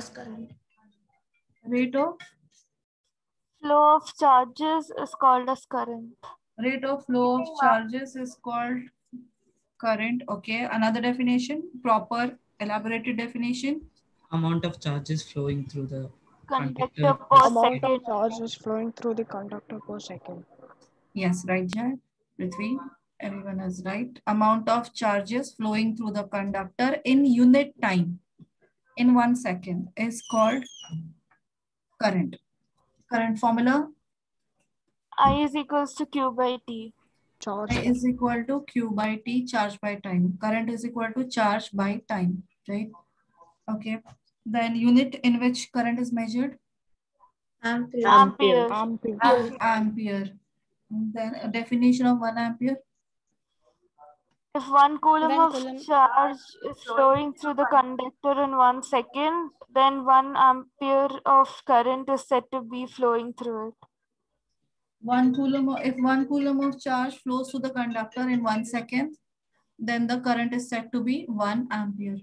current. Rate of flow of charges is called as current. Rate of flow of charges is called current. Okay. Another definition, proper elaborated definition. Amount of charges flowing through the Conductor conductor per Amount second. of charge is flowing through the conductor per second. Yes, right, Jai. Prithvi, everyone is right. Amount of charges flowing through the conductor in unit time, in 1 second, is called current. Current formula, I is equals to Q by T. Charge. I is equal to Q by T, charge by time. Current is equal to charge by time, right? Okay. Then unit in which current is measured? Ampere. Ampere. Ampere. Ampere. Then a definition of 1 ampere. If 1 coulomb One of coulomb charge is flowing through the conductor in 1 second, then 1 ampere of current is said to be flowing through it. 1 coulomb, if 1 coulomb of charge flows through the conductor in 1 second, then the current is said to be 1 ampere.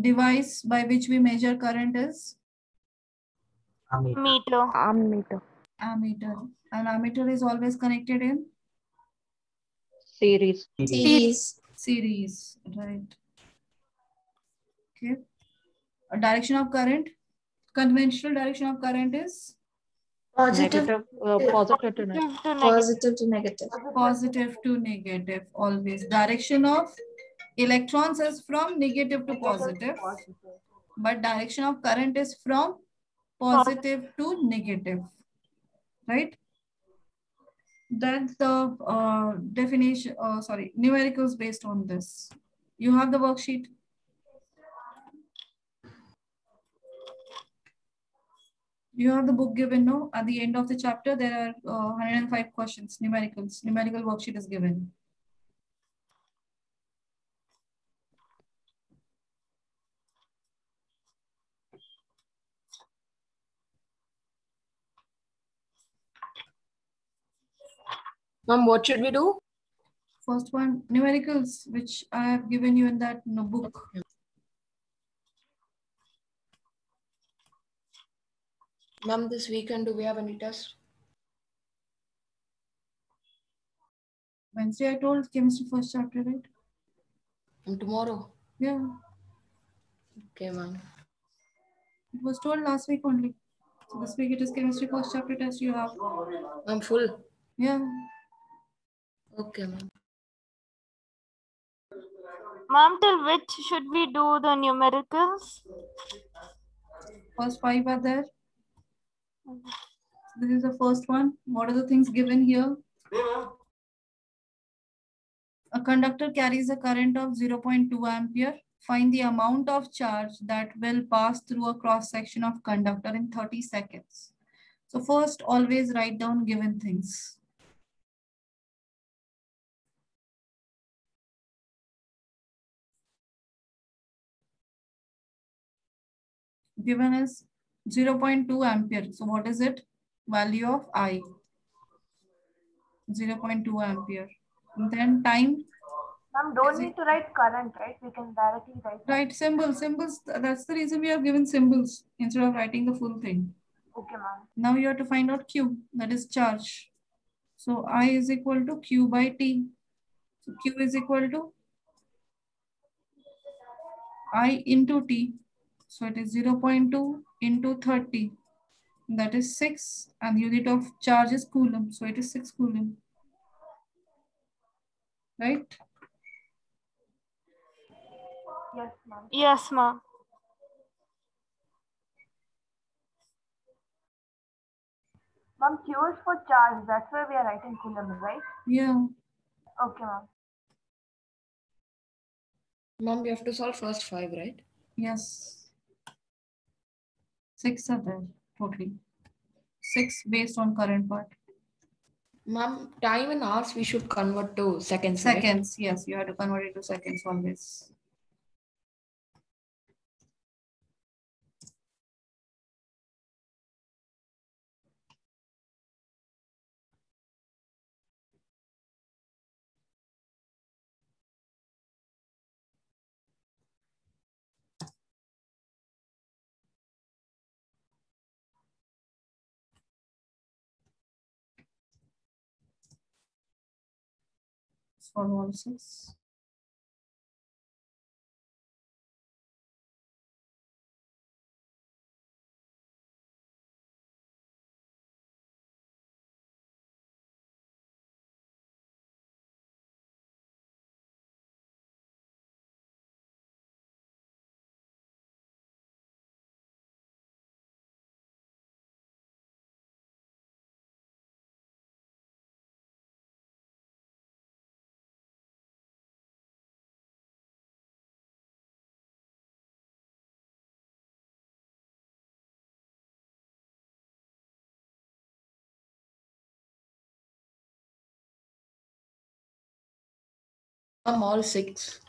Device by which we measure current is Meter. Ammeter. ammeter. An ammeter is always connected in Series. series, right? Okay. A direction of current, conventional direction of current is Negative, positive to negative. Positive to negative. positive to negative, always. Direction of electrons is from negative to positive, but direction of current is from positive to negative, right? That's the definition, numericals based on this. You have the worksheet. You have the book given, no? At the end of the chapter, there are 105 questions, numericals. Numerical worksheet is given. Ma'am, what should we do? First one, numericals, which I have given you in that book. Ma'am, this weekend, do we have any tests? Wednesday, I told chemistry first chapter, right? And tomorrow? Yeah, Okay, ma'am. it was told last week only. So this week it is chemistry first chapter test you have. I'm full. Yeah. Okay, ma'am. Ma'am, till which should we do the numericals? First 5 are there. This is the first one. What are the things given here? A conductor carries a current of 0.2 ampere. Find the amount of charge that will pass through a cross section of conductor in 30 seconds. So first, always write down given things. Given is 0.2 ampere. So what is it? Value of I. 0.2 ampere. And then time. Ma'am, don't need to write current, right? We can directly write. Write symbols. Symbols. That's the reason we have given symbols instead of writing the full thing. Okay, ma'am. Now you have to find out Q, that is charge. So I is equal to Q by T. So Q is equal to I into T. So it is 0.2 into 30. That is 6. And the unit of charge is coulomb. So it is 6 coulomb. Right? Yes, ma'am. Yes, ma'am. Ma'am, Q is for charge. That's why we are writing coulomb, right? Yeah. Okay, ma'am. Ma'am, we have to solve first 5, right? Yes. 6 are there totally. 6 based on current part. Ma'am, time in hours we should convert to seconds, right? Seconds, yes, you have to convert it to seconds always. For all 6. Ma'am, all 6.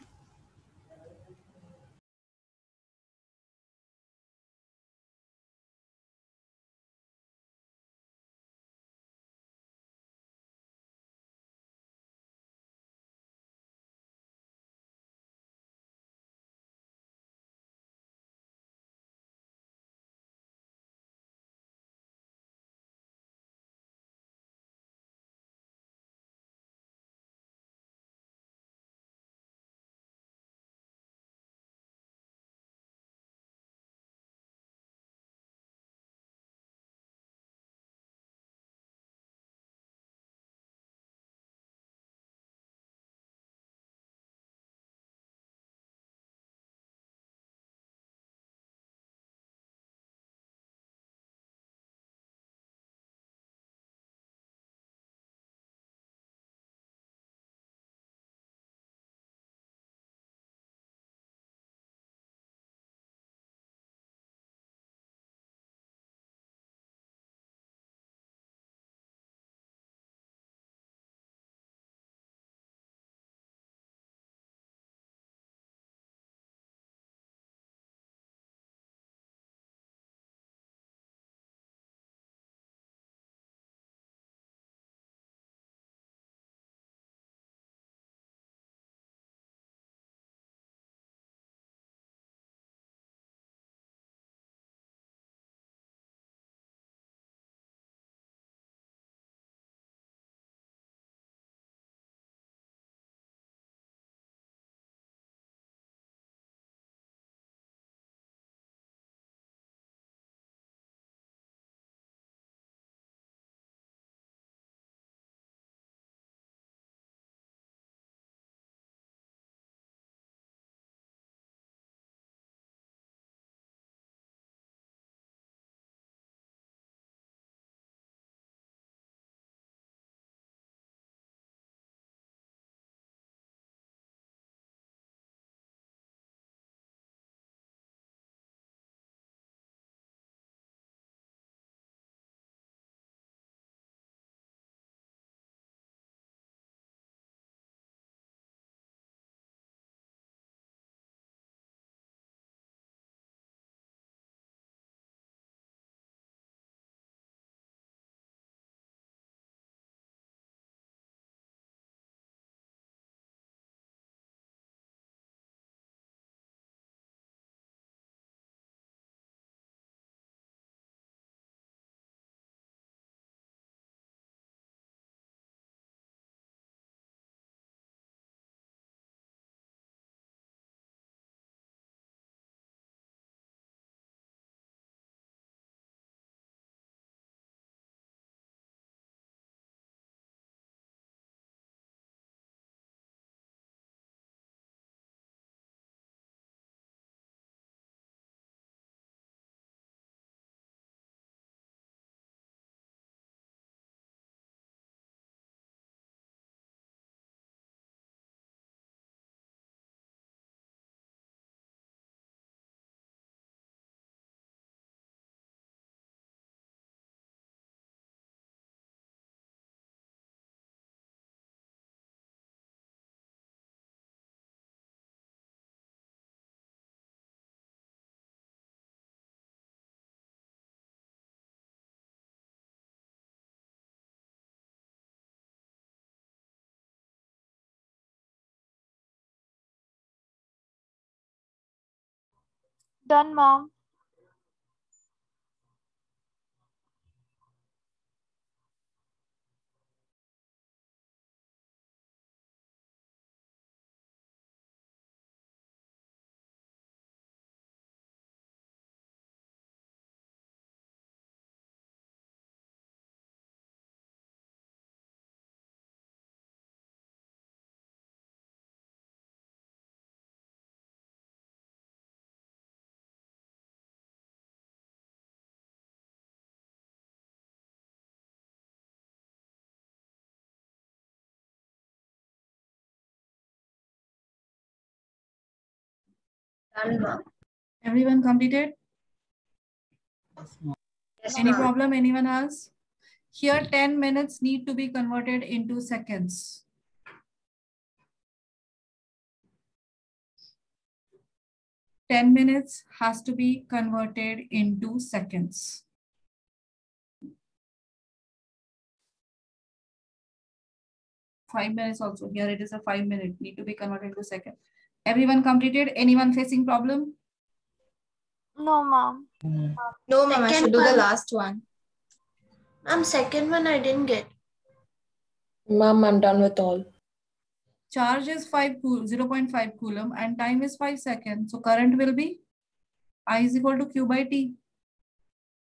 Done, ma'am. Done, ma'am. Everyone completed? Yes, Any ma'am. problem anyone else? Here 10 minutes need to be converted into seconds. Ten minutes has to be converted into seconds. Five minutes also. Here it is a 5 minute. Need to be converted into second. Everyone completed? Anyone facing problem? No, ma'am. No, ma'am. I should do the one. last one. Ma'am, second one I didn't get. Ma'am, I'm done with all. Charge is 0.5 coulomb and time is 5 seconds. So current will be I is equal to Q by T.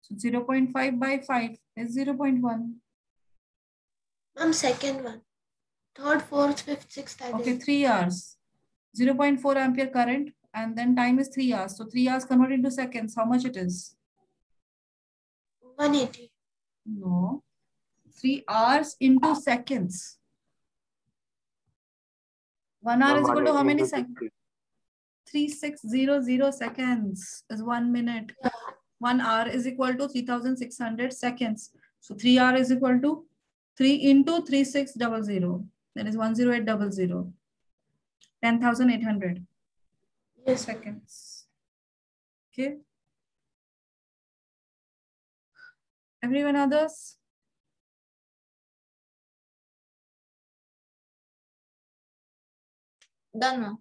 So 0.5 by 5 is 0.1. Ma'am, second one. Third, fourth, fifth, sixth I Okay, didn't. 3 hours. 0.4 ampere current and then time is 3 hours. So 3 hours converted into seconds. How much it is? 180. No. 3 hours into seconds. 1 hour is equal to how many seconds? 3600 seconds is 1 minute. 1 hour is equal to 3600 seconds. So 3 hour is equal to 3 into 3600. That is 10800. 10,800 Yes. seconds. Okay. Everyone others? Done, ma'am.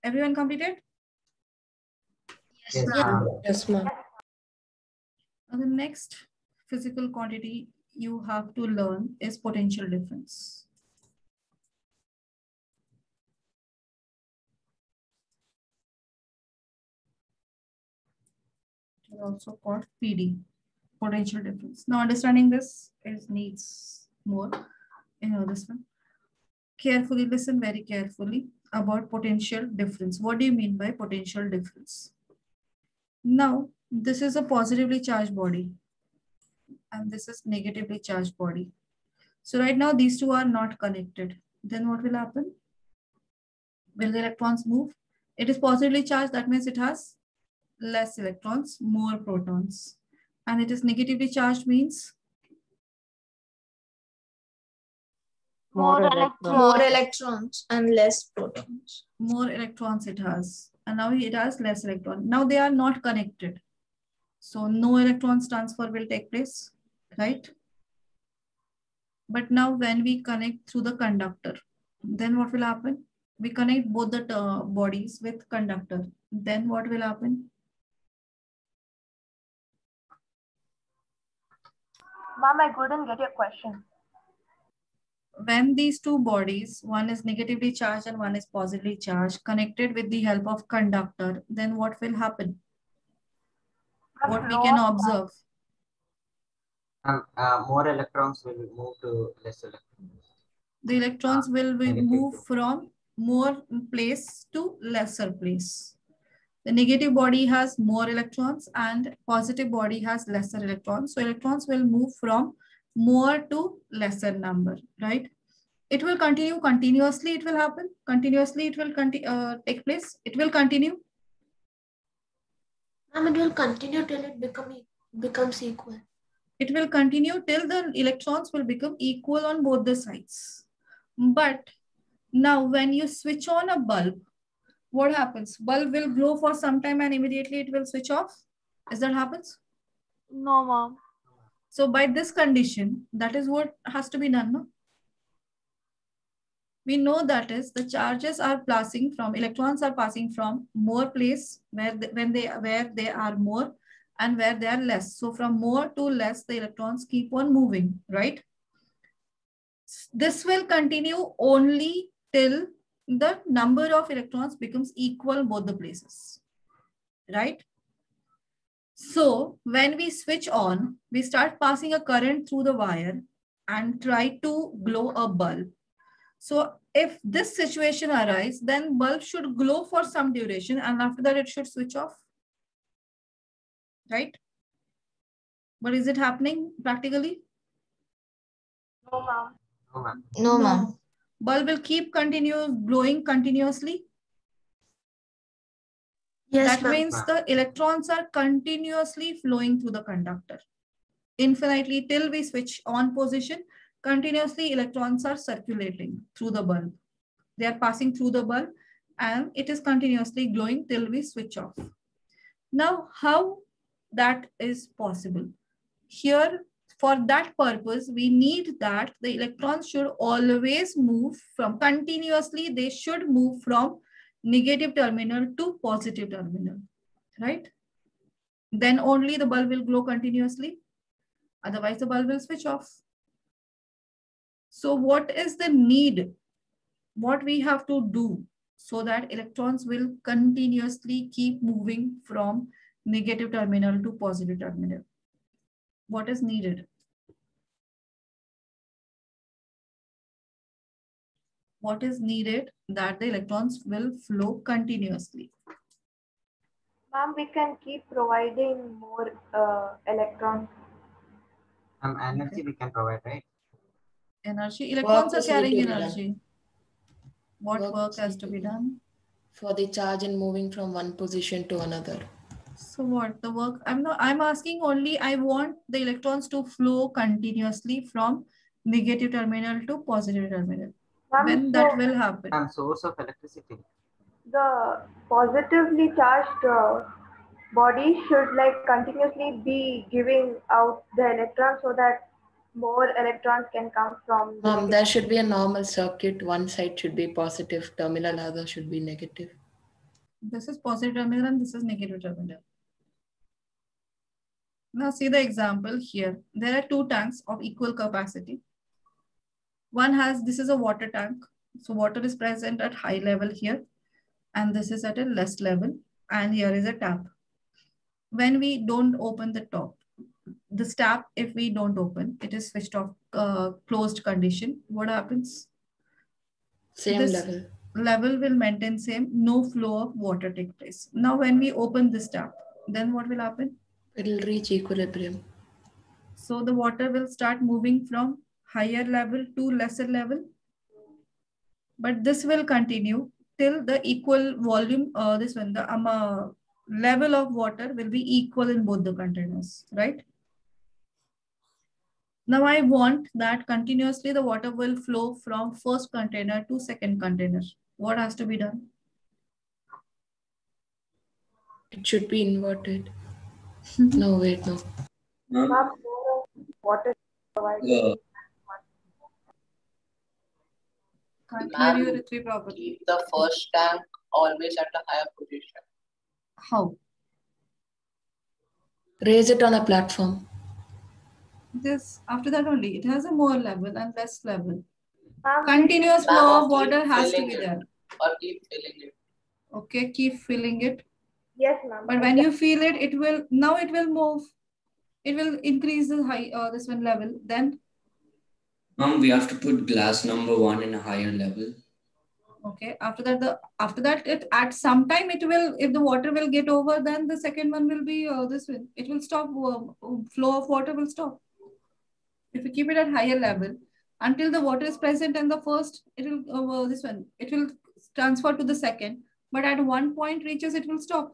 Everyone completed? Yes, ma'am. Yes, ma'am. Now the next physical quantity you have to learn is potential difference. It is also called PD, potential difference. Now understanding this needs more. This one. Carefully listen very carefully about potential difference. What do you mean by potential difference? Now, this is a positively charged body and this is negatively charged body. So right now these two are not connected. Then what will happen? Will the electrons move? It is positively charged, that means it has less electrons, more protons. And it is negatively charged means More More electrons. More electrons and less protons. more electrons it has. And now it has less electron. Now they are not connected. So no electrons transfer will take place, right? But now when we connect through the conductor, then what will happen? We connect both the bodies with conductor. Then what will happen? Ma'am, I couldn't get your question. When these two bodies, one is negatively charged and one is positively charged, connected with the help of conductor, then what will happen? What we can observe? More electrons will move to less electrons. The electrons will Negative move to- from more place to lesser place. The negative body has more electrons and positive body has lesser electrons. So electrons will move from more to lesser number, right? It will continue continuously. It will happen continuously. It will take place. It will continue. Ma'am, it will continue till it becomes equal. It will continue till the electrons will become equal on both the sides. But now when you switch on a bulb, what happens? Bulb will glow for some time and immediately it will switch off. Is that happens? No, ma'am. So by this condition, that is what has to be done, no? We know that is the charges are passing from, electrons are passing from more place where they are more and where they are less. So from more to less, the electrons keep on moving, right? This will continue only till the number of electrons becomes equal both the places, right? So when we switch on, we start passing a current through the wire and try to glow a bulb. So if this situation arises, then bulb should glow for some duration and after that it should switch off, right? But is it happening practically? No, ma'am. No, ma'am. No, ma'am. Bulb will keep glowing continuously. Yes, That ma'am. means the electrons are continuously flowing through the conductor. Infinitely till we switch on position, continuously electrons are circulating through the bulb. They are passing through the bulb and it is continuously glowing till we switch off. Now, how that is possible? Here, for that purpose, we need that the electrons should always move from continuously, they should move from negative terminal to positive terminal, right? Then only the bulb will glow continuously. Otherwise, the bulb will switch off. So what is the need? What we have to do so that electrons will continuously keep moving from negative terminal to positive terminal? What is needed? What is needed that the electrons will flow continuously? Ma'am, we can keep providing more electrons. Energy we can provide, right? Energy. Electrons are is need carrying to be done. energy. What work has to be done? For the charge and moving from one position to another. So what the work? I'm asking only, I want the electrons to flow continuously from negative terminal to positive terminal. Ma'am, When that will happen? Source of electricity. The positively charged body should like continuously be giving out the electrons so that more electrons can come from the There should be a normal circuit. One side should be positive terminal, other should be negative. This is positive terminal and this is negative terminal. Now see the example here. There are two tanks of equal capacity. One has, this is a water tank. So water is present at high level here. And this is at a less level. And here is a tap. When we don't open the top, this tap, if we don't open, it is switched off, closed condition. What happens? Same This level. Level will maintain same, no flow of water take place. Now when we open this tap, then what will happen? It will reach equilibrium. So the water will start moving from higher level to lesser level. But this will continue till the equal volume, the level of water will be equal in both the containers, right? Now I want that continuously the water will flow from first container to second container. What has to be done? It should be inverted. No, wait, no. Ma'am, water provided. Can't hear you, Ritvi, properly. Keep the first tank always at a higher position. How? Raise it on a platform. This, after that only, it has a more level and less level. Ma'am, Continuous Ma'am, flow of keep water has to filling be it. there. Or keep filling it. Okay, keep filling it. yes, ma'am. But when you feel it, it will move. It will increase the high, this one level. Then, We have to put glass number 1 in a higher level. okay. After that, it at some time it will. If the water will get over, then the second one will be this one. It will stop. Flow of water will stop. If you keep it at higher level, until the water is present in the first, it will it will transfer to the second. But at one point reaches, it will stop.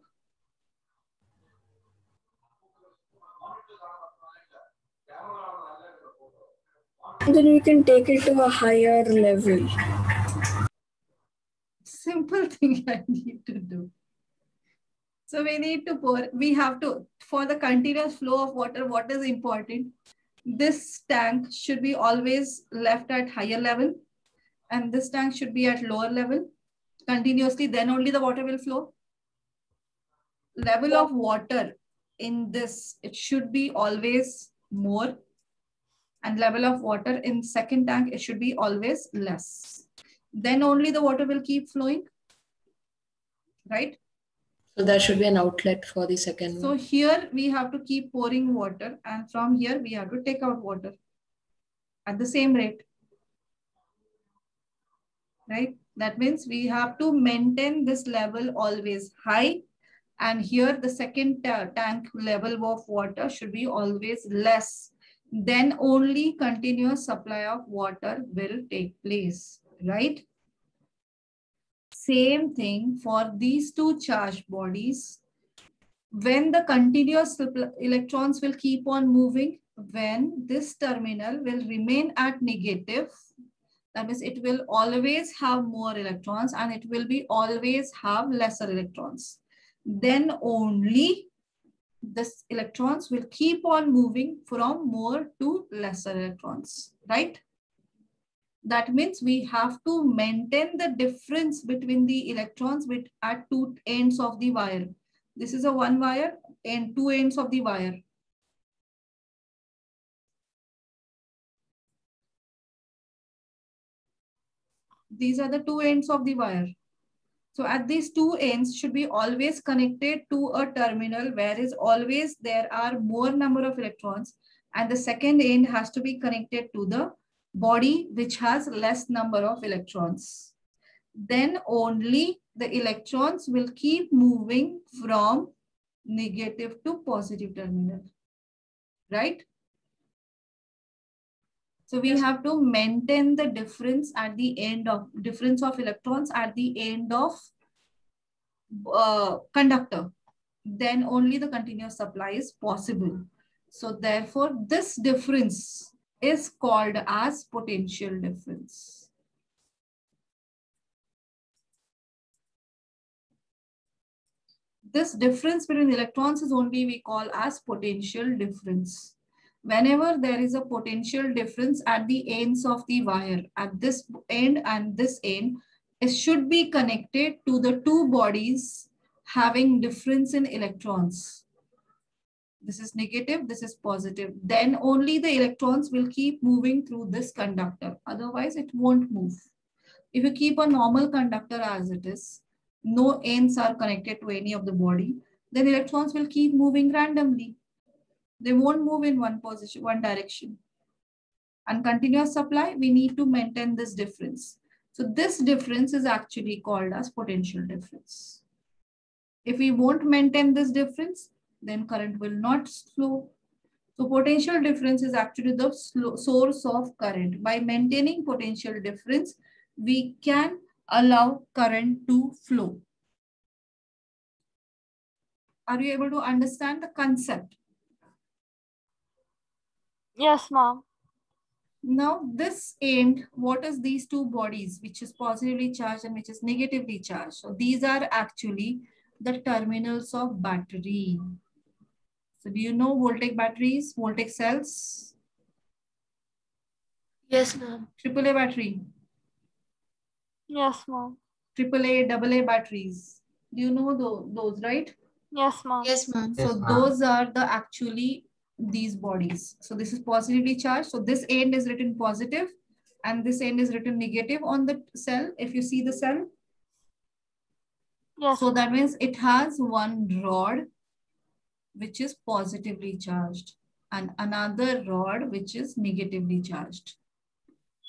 Then we can take it to a higher level. Simple thing I need to do. So we need to pour, we have to, for the continuous flow of water, what is important? this tank should be always left at higher level and this tank should be at lower level continuously, then only the water will flow. Level of water in this, it should be always more, and level of water in second tank, it should be always less. Then only the water will keep flowing, right? So there should be an outlet for the second So one. here we have to keep pouring water, and from here we have to take out water at the same rate, right? That means we have to maintain this level always high, and here the second tank level of water should be always less. Then only continuous supply of water will take place, right? Same thing for these two charged bodies. When the continuous electrons will keep on moving, when this terminal will remain at negative, that means it will always have more electrons and it will be always have lesser electrons. Then only this electrons will keep on moving from more to lesser electrons, right? That means we have to maintain the difference between the electrons at two ends of the wire. This is a one wire and two ends of the wire. These are the two ends of the wire. So at these two ends should be always connected to a terminal where is always there are more number of electrons, and the second end has to be connected to the body which has less number of electrons. Then only the electrons will keep moving from negative to positive terminal, right? So we have to maintain the difference at the end of difference of electrons at the end of conductor. Then only the continuous supply is possible. So therefore, this difference is called as potential difference. This difference between electrons is only we call as potential difference. Whenever there is a potential difference at the ends of the wire, at this end and this end, it should be connected to the two bodies having difference in electrons. This is negative, this is positive. Then only the electrons will keep moving through this conductor. Otherwise, it won't move. If you keep a normal conductor as it is, no ends are connected to any of the body, then electrons will keep moving randomly. They won't move in one position, one direction. And continuous supply, we need to maintain this difference. So this difference is actually called as potential difference. If we won't maintain this difference, then current will not flow. So potential difference is actually the source of current. By maintaining potential difference, we can allow current to flow. Are you able to understand the concept? Yes, ma'am. Now this end, what is these two bodies, which is positively charged and which is negatively charged? So these are actually the terminals of battery. So do you know voltaic batteries, voltaic cells? Yes, ma'am. AAA battery. Yes, ma'am. AAA, AA batteries. Do you know those, right? Yes, ma'am. Yes, ma'am. So those are the actually these bodies. So this is positively charged. So this end is written positive and this end is written negative on the cell. If you see the cell. Yes. So that means it has one rod which is positively charged and another rod which is negatively charged.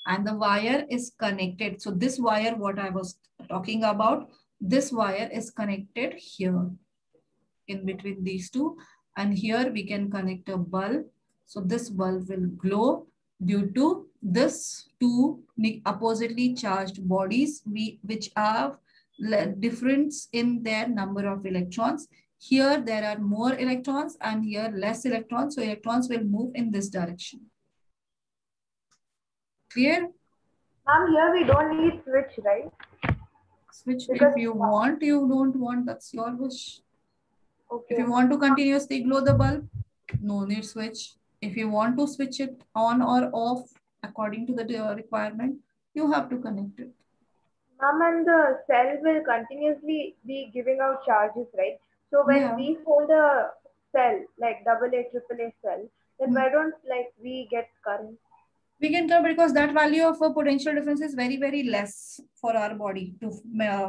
And the wire is connected. So this wire, what I was talking about, this wire is connected here in between these two. And here we can connect a bulb. So this bulb will glow due to this two oppositely charged bodies which have difference in their number of electrons. Here there are more electrons and here less electrons. So electrons will move in this direction. Clear? Ma'am, here we don't need switch, right? Switch Because if you want, you don't want, that's your wish. Okay. If you want to continuously glow the bulb, no need switch. If you want to switch it on or off according to the requirement, you have to connect it. Ma'am, and the cell will continuously be giving out charges, right? So when we hold a cell, like AA, AAA cell, then why don't like we get current? We can tell because that value of a potential difference is very, very less for our body to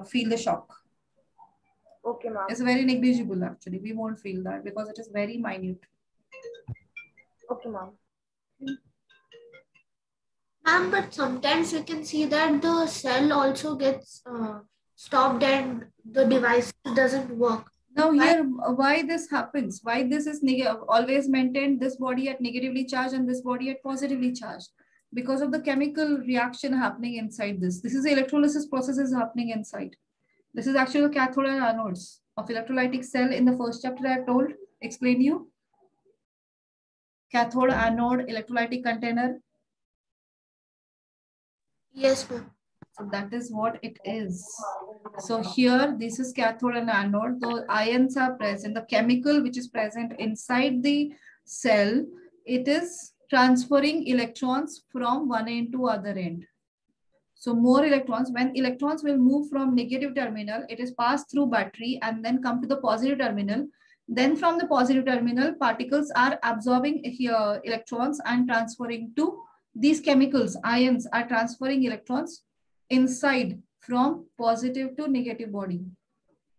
feel the shock. Okay, ma'am. It's very negligible actually. We won't feel that because it is very minute. Okay, ma'am. Ma'am, but sometimes we can see that the cell also gets stopped and the device doesn't work. Now here, why this happens? Why this is always maintained this body at negatively charged and this body at positively charged? Because of the chemical reaction happening inside this. This is the electrolysis process is happening inside. This is actually the cathode and anodes of electrolytic cell in the first chapter I told, explain you. Cathode, anode, electrolytic container. Yes, ma'am. So that is what it is. So here, this is cathode and anode. Those ions are present. The chemical which is present inside the cell, it is transferring electrons from one end to other end. So more electrons, when electrons will move from negative terminal, it is passed through battery and then come to the positive terminal. Then from the positive terminal, particles are absorbing here electrons and transferring to these chemicals. Ions are transferring electrons inside from positive to negative body.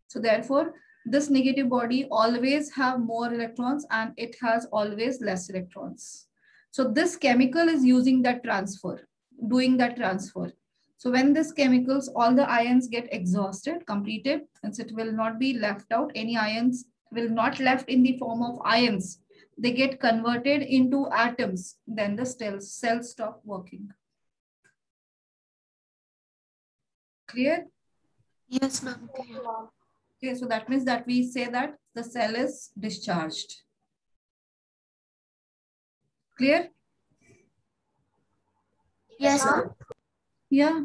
So therefore, this negative body always have more electrons and it has always less electrons. So this chemical is using that transfer, doing that transfer. So when this chemicals, all the ions get exhausted, completed, and it will not be left out. Any ions will not left in the form of ions. They get converted into atoms. Then the cells stop working. Clear? Yes, ma'am. Okay, so that means that we say that the cell is discharged. Clear? Yes, ma'am. Yeah.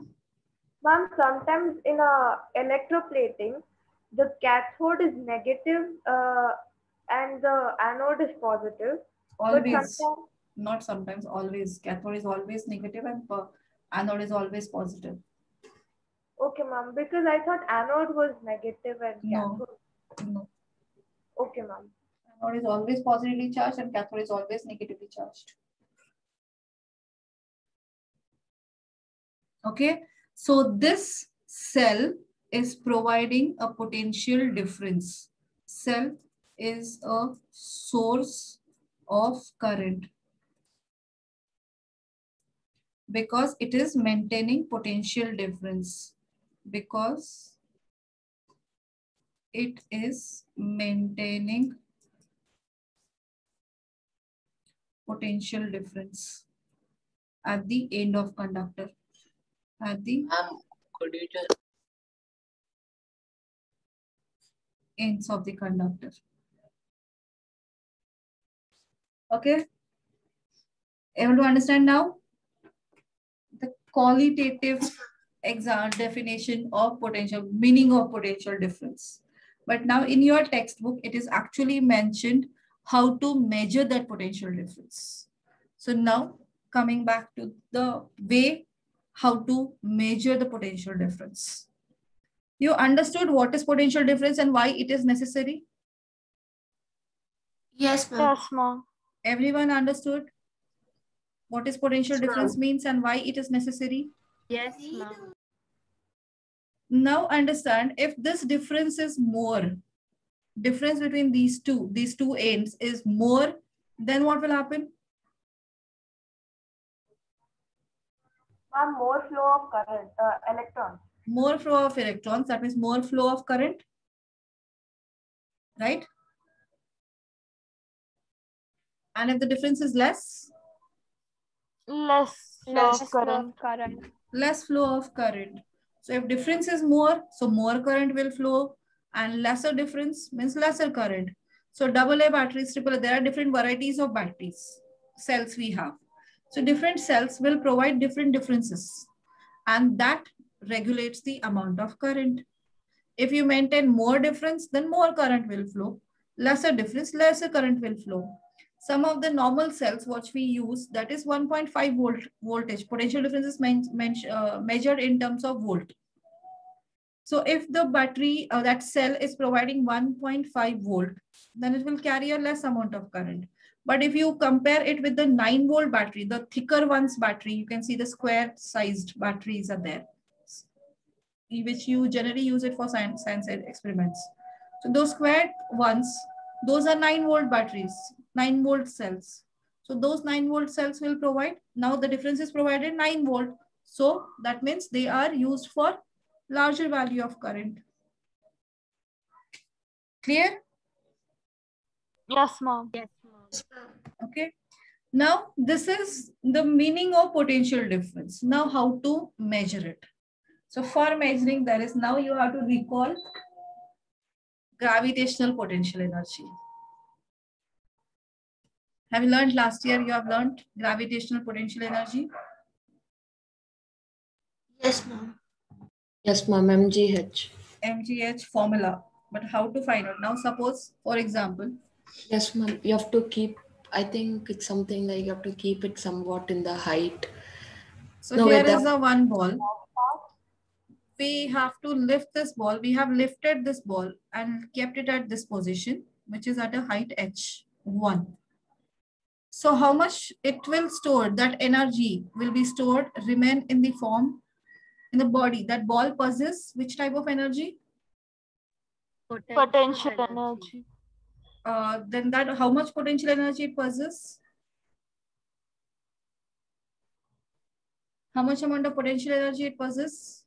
Ma'am, sometimes in a electroplating, the cathode is negative and the anode is positive. Always. But sometimes, not sometimes, always. Cathode is always negative and anode is always positive. okay, ma'am, because I thought anode was negative and cathode. No. Okay, ma'am. Anode is always positively charged and cathode is always negatively charged. Okay, so this cell is providing a potential difference. Cell is a source of current because it is maintaining potential difference. Because it is maintaining potential difference at the end of conductor. At the could you just ends of the conductor. Okay. Able to understand now? The qualitative definition of potential, meaning of potential difference. But now in your textbook, it is actually mentioned how to measure that potential difference. So now coming back to the way how to measure the potential difference. You understood what is potential difference and why it is necessary? Yes, ma'am. Yes, ma'am. Everyone understood what is potential difference means and why it is necessary? Yes, ma'am. Now understand, if this difference is more, difference between these two ends is more, then what will happen? More flow of current, electrons. More flow of electrons, that means more flow of current, right? And if the difference is less? Less flow of current. Less flow of current. So if difference is more, so more current will flow, and lesser difference means lesser current. So AA batteries, AAA, there are different varieties of batteries, cells we have. So different cells will provide different differences, and that regulates the amount of current. If you maintain more difference, then more current will flow. Lesser difference, lesser current will flow. Some of the normal cells which we use, that is 1.5 voltage. Potential difference is measured in terms of volt. So if the battery, that cell is providing 1.5 volt, then it will carry a less amount of current. But if you compare it with the 9 volt battery, the thicker one's battery, you can see the square sized batteries are there, which you generally use it for science experiments. So those squared ones, those are 9 volt batteries, 9 volt cells. So those 9 volt cells will provide, now the difference is provided 9 volt. So that means they are used for larger value of current. Clear? Yes, ma'am. Yes. Okay. Now this is the meaning of potential difference. Now how to measure it? So for measuring, there is, now you have to recall gravitational potential energy. Have you learned last year? You have learned gravitational potential energy? Yes, ma'am. Yes, ma'am. MGH. MGH formula. But how to find out? Now suppose, for example. Yes, ma'am. You have to keep, I think it's something like you have to keep it somewhat in the height. So no, here is a one ball. We have to lift this ball. We have lifted this ball and kept it at this position, which is at a height h1. So how much it will store, that energy will be stored, remain in the form, in the body. That ball possesses which type of energy? Potential energy. Then that, how much potential energy it possesses? How much amount of potential energy it possesses?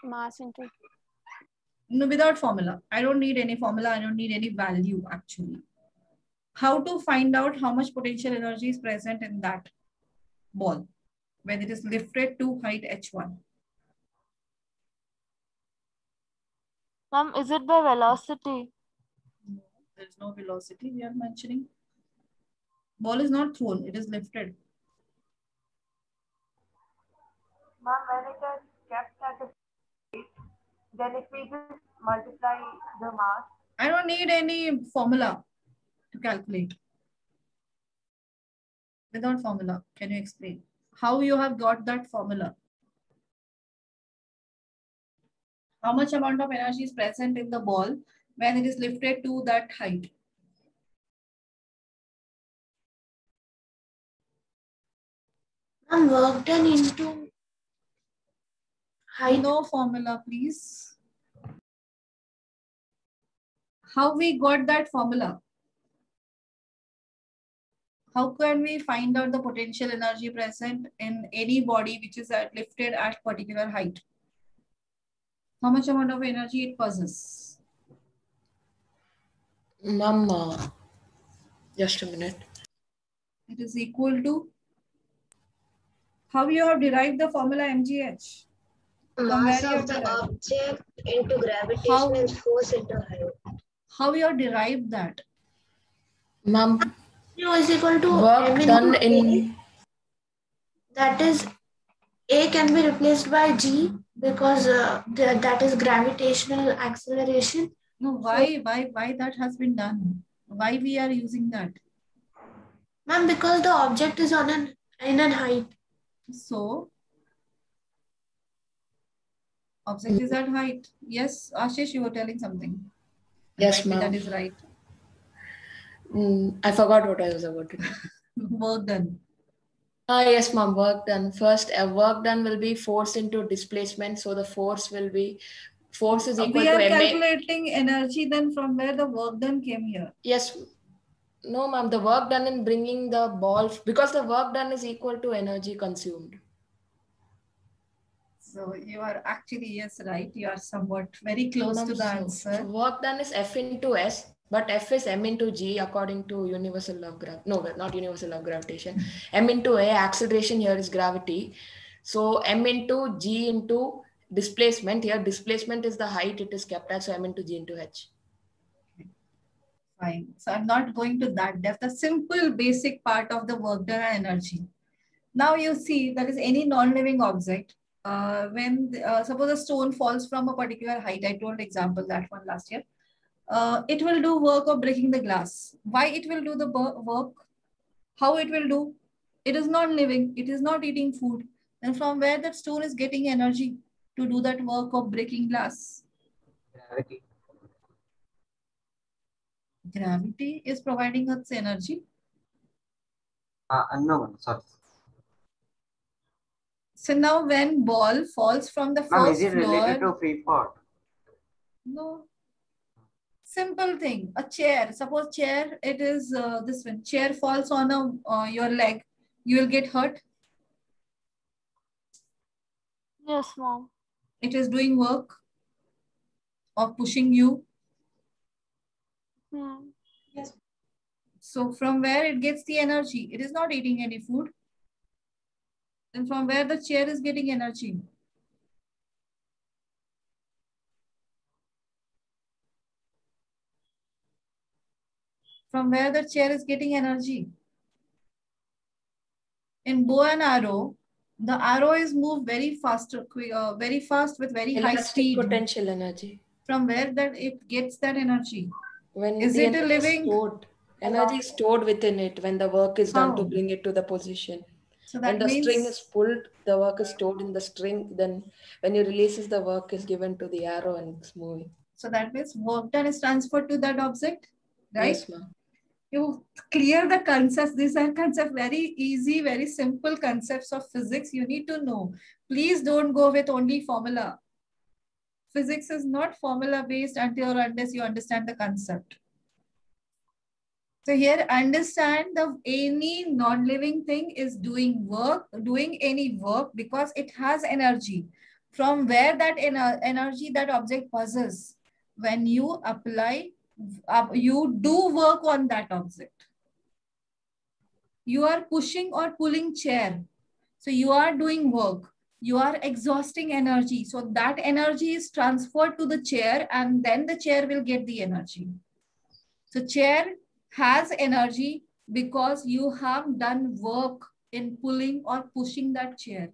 Mass into. No, without formula. I don't need any formula. I don't need any value actually. How to find out how much potential energy is present in that ball when it is lifted to height h1? Ma'am, is it by velocity? No, there is no velocity we are mentioning. Ball is not thrown, it is lifted. Ma'am, when it is kept at a height, then if we just multiply the mass. I don't need any formula to calculate. Without formula, can you explain how you have got that formula? How much amount of energy is present in the ball when it is lifted to that height? Work done into height. No formula, please. How we got that formula? How can we find out the potential energy present in any body which is lifted at particular height? How much amount of energy it possesses? Ma'am, just a minute. It is equal to, how you have derived the formula MGH? Mass of the object into gravitational force into height. How you have derived that? Ma'am, U is equal to work done in. That is, A can be replaced by G because that is gravitational acceleration. No, why that has been done? Why we are using that? Ma'am, because the object is on in a height. So, object is at height. Yes, Ashish, you were telling something. Yes, ma'am. That is right. I forgot what I was about to do. Work done. Yes, ma'am, work done. First, work done will be force into displacement. So the force will be, force is equal to MA. We are MA. calculating energy then from where the work done came here. Yes. No, ma'am, the work done in bringing the ball, because the work done is equal to energy consumed. So you are actually, yes, right. You are somewhat very close to the answer. So work done is F into S, but F is M into G according to universal law of gravity. No, not universal law of gravitation. M into A, acceleration here is gravity. So M into G into displacement. Here displacement is the height it is kept at. So M into G into H. Fine. So I'm not going to that depth. The simple basic part of the work done and energy. Now you see that is any non-living object. When suppose a stone falls from a particular height, I told example that one last year. it will do work of breaking the glass. Why it will do the work? How it will do? It is not living. It is not eating food. And from where that stone is getting energy to do that work of breaking glass? Gravity. Gravity is providing us energy. No, sorry. So now when ball falls from the Ma'am, first is it related floor, to free fall? no. Simple thing, a chair. Suppose chair, it is this one. Chair falls on your leg. You will get hurt. Yes, mom. It is doing work of pushing you. Yes. So from where it gets the energy? It is not eating any food. Then from where the chair is getting energy? From where the chair is getting energy? In bow and arrow, the arrow is moved very fast with very high Elastic speed. potential energy. From where that it gets that energy? When Is the it a energy is living? stored, energy is stored within it when the work is done to How? bring it to the position. So When that the string is means, pulled, the work is stored in the string. Then when you releases, the work is given to the arrow and it's moving. so that means work done is transferred to that object, right? Yes, ma'am. You clear the concepts. These are concepts, very easy, very simple concepts of physics you need to know. Please don't go with only formula. Physics is not formula based until or unless you understand the concept. So here, understand the any non-living thing is doing work, doing any work because it has energy. From where that energy that object possesses, when you apply, you do work on that object. You are pushing or pulling chair. So you are doing work. You are exhausting energy. So that energy is transferred to the chair and then the chair will get the energy. So chair has energy because you have done work in pulling or pushing that chair.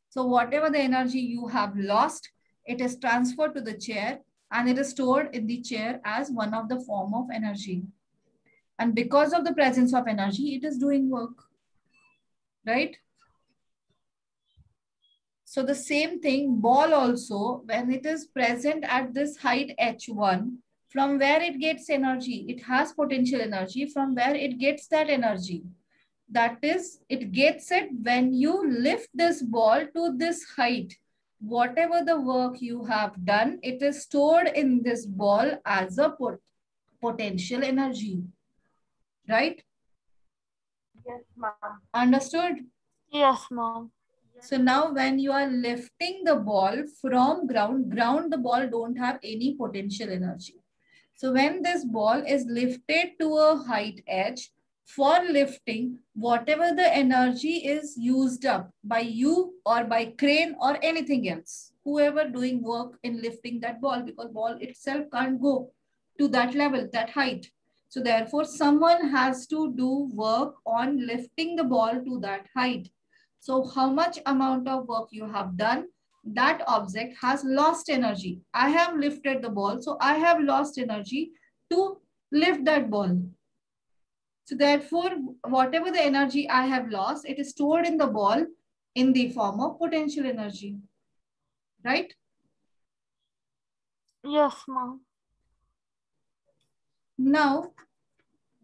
So whatever the energy you have lost, it is transferred to the chair and it is stored in the chair as one of the form of energy. And because of the presence of energy, it is doing work, right? So the same thing, ball also, when it is present at this height h1, from where it gets energy, it has potential energy, from where it gets that energy. That is, it gets it when you lift this ball to this height. Whatever the work you have done, it is stored in this ball as a potential energy. Right? Yes, ma'am. Understood? Yes, mom. So now when you are lifting the ball from ground, the ball don't have any potential energy. So when this ball is lifted to a height edge, for lifting, whatever the energy is used up by you or by crane or anything else, whoever doing work in lifting that ball, because ball itself can't go to that level, that height. So therefore, someone has to do work on lifting the ball to that height. So how much amount of work you have done, that object has lost energy. I have lifted the ball, so I have lost energy to lift that ball. So therefore, whatever the energy I have lost, it is stored in the ball in the form of potential energy. Right? Yes, mom. Now,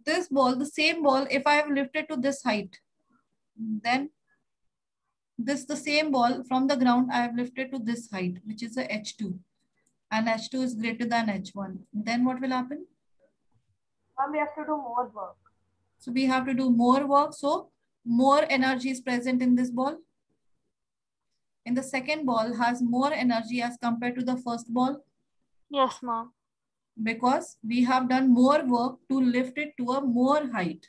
this ball, the same ball, if I have lifted to this height, then the same ball from the ground, I have lifted to this height, which is a H2. And H2 is greater than H1. Then what will happen? We have to do more work. So we have to do more work. So more energy is present in this ball. And the second ball has more energy as compared to the first ball. Yes, mom. Because we have done more work to lift it to a more height.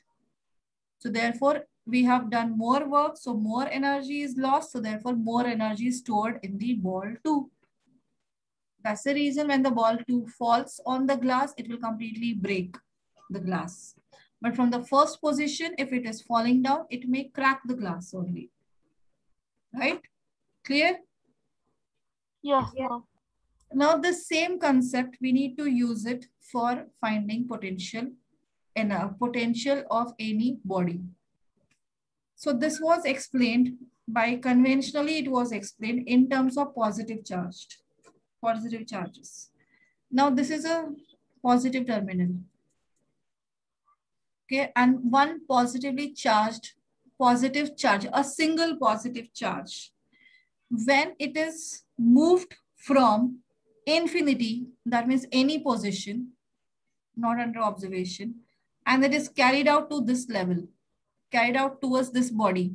So therefore, we have done more work. So more energy is lost. So therefore, more energy is stored in the ball 2. That's the reason when the ball 2 falls on the glass, it will completely break the glass. But from the first position, if it is falling down, it may crack the glass only. Right? Clear? Yes, mom. Now the same concept, we need to use it for finding potential in a potential of any body. So this was explained by conventionally, it was explained in terms of positive charges. Now this is a positive terminal. Okay, and one positively charged positive charge, a single positive charge, when it is moved from infinity, that means any position, not under observation, and it is carried out to this level, carried out towards this body.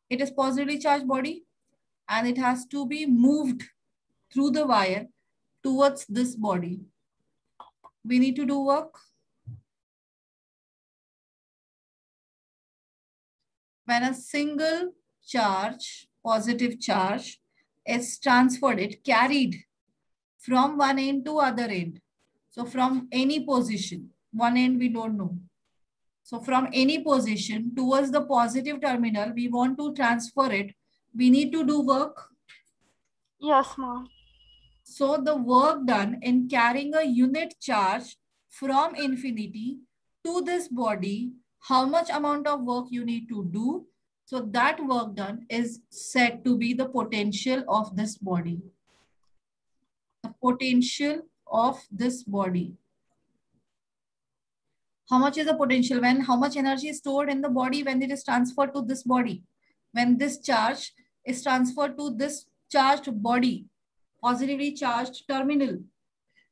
It is positively charged body, and it has to be moved through the wire towards this body. We need to do work. When a single charge, positive charge, is transferred, it carried from one end to other end. So from any position, one end we don't know. So from any position towards the positive terminal, we want to transfer it. We need to do work. Yes, ma'am. So the work done in carrying a unit charge from infinity to this body, how much amount of work you need to do. So that work done is said to be the potential of this body. The potential of this body. How much is the potential when, how much energy is stored in the body when it is transferred to this body? When this charge is transferred to this charged body, positively charged terminal,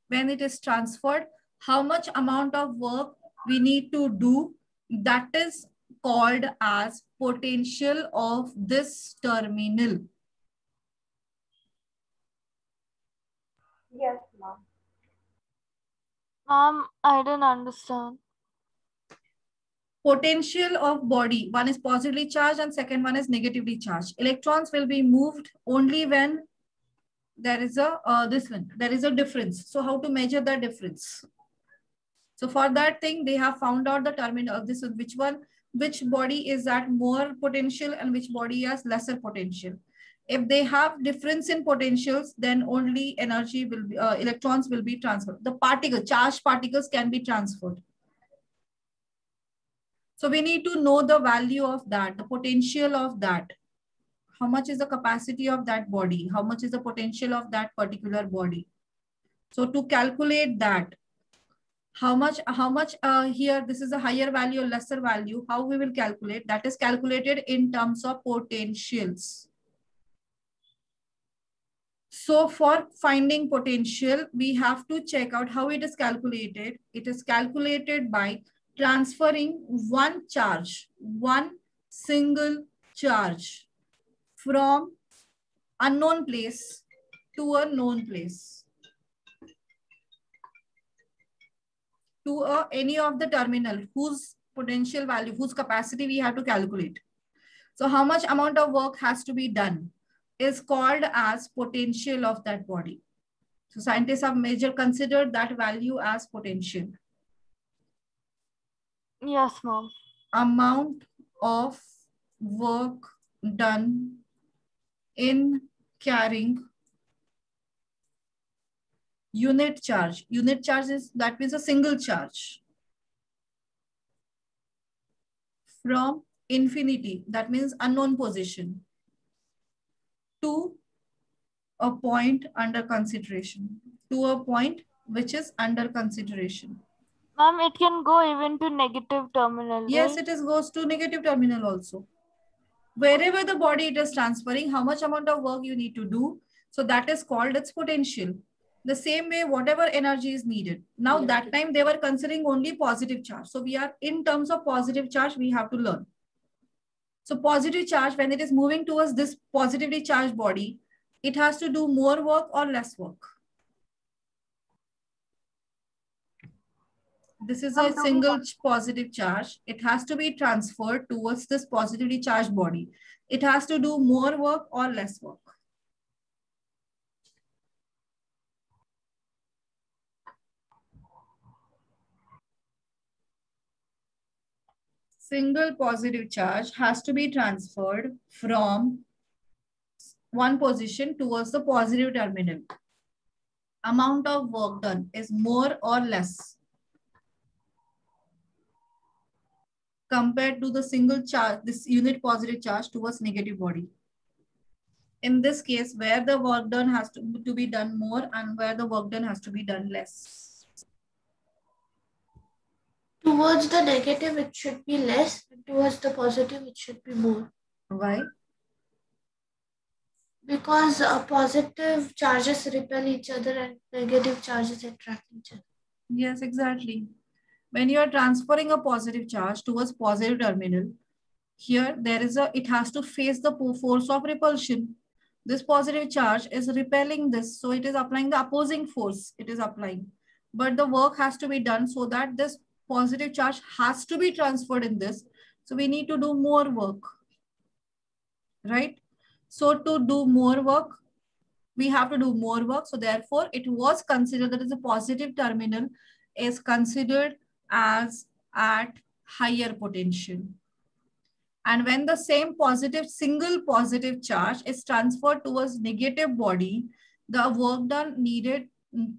when it is transferred, how much amount of work we need to do, that is called as potential of this terminal. Yes, ma'am. Ma'am, I didn't understand. Potential of body, one is positively charged and second one is negatively charged. Electrons will be moved only when there is a there is a difference. So how to measure the difference? So for that thing, they have found out the terminal of this, which body is at more potential and which body has lesser potential. If they have difference in potentials, then only energy will be, electrons will be transferred. The charged particles can be transferred. So we need to know the value of that, the potential of that. How much is the capacity of that body? How much is the potential of that particular body? So to calculate that, how much here, this is a higher value or lesser value, how we will calculate? That is calculated in terms of potentials. So for finding potential, we have to check out how it is calculated. It is calculated by transferring one charge, one single charge from unknown place to a known place, to any of the terminal whose potential value, whose capacity we have to calculate. So how much amount of work has to be done is called as potential of that body. So scientists have considered that value as potential. Yes, ma'am. Amount of work done in carrying unit charge. Unit charge is, that means a single charge, from infinity, that means unknown position, to a point under consideration, to a point which is under consideration. Ma'am, it can go even to negative terminal, Yes, right? it goes to negative terminal also. Wherever the body it is transferring, how much amount of work you need to do. So that is called its potential. The same way, whatever energy is needed. Now that time they were considering only positive charge. So we are in terms of positive charge, we have to learn. So positive charge, when it is moving towards this positively charged body, it has to do more work or less work. This is a single positive charge. It has to be transferred towards this positively charged body. It has to do more work or less work. Single positive charge has to be transferred from one position towards the positive terminal. amount of work done is more or less compared to the single charge, this unit positive charge towards negative body. In this case, where the work done has to be done more and where the work done has to be done less. Towards the negative, it should be less. And towards the positive, it should be more. Why? Because positive charges repel each other and negative charges attract each other. Yes, exactly. When you are transferring a positive charge towards positive terminal, here there is it has to face the force of repulsion. This positive charge is repelling this, so it is applying the opposing force. It is applying, but the work has to be done so that this positive charge has to be transferred in this. So we need to do more work, right? So to do more work, we have to do more work. So therefore, it was considered that is a positive terminal is considered as at higher potential. And when the same single positive charge is transferred towards negative body, the work done needed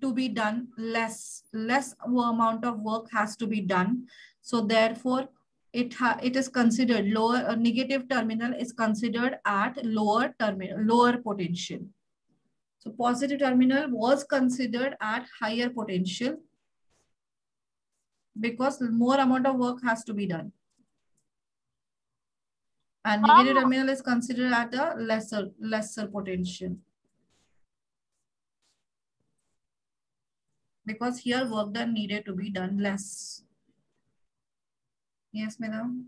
to be done less amount of work has to be done. So therefore, it is considered lower, negative terminal is considered at lower potential. So positive terminal was considered at higher potential because more amount of work has to be done. And negative terminal is considered at a lesser potential. Because here work done needed to be done less. Yes, madam.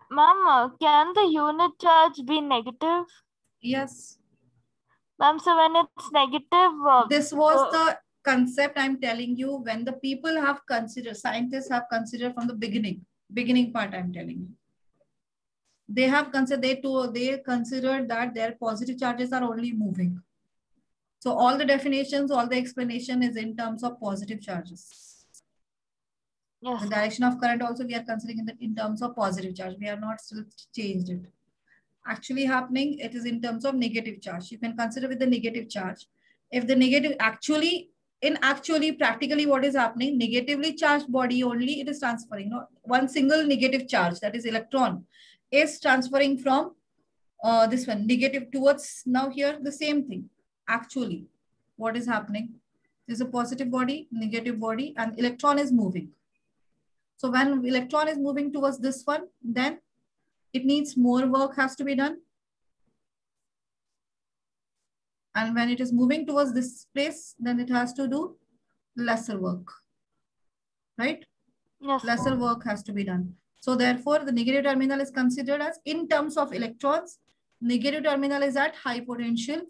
Ma'am, can the unit charge be negative? Yes. Ma'am, so when it's negative... this was the concept I'm telling you when the people have considered, scientists have considered from the beginning part I'm telling you. They have considered, they considered that their positive charges are only moving. So all the definitions, all the explanation is in terms of positive charges. Yes. The direction of current also we are considering in terms of positive charge. We are not still changed it. Actually happening, it is in terms of negative charge. You can consider with the negative charge. If the negative actually practically what is happening, negatively charged body only it is transferring. No, one single negative charge, that is electron, is transferring from this one negative towards, now here the same thing. Actually, what is happening? There's a positive body, negative body, and electron is moving. So when electron is moving towards this one, then it needs more work has to be done. And when it is moving towards this place, then it has to do lesser work, right? Yes. Lesser work has to be done. So therefore, the negative terminal is considered as, in terms of electrons, negative terminal is at high potential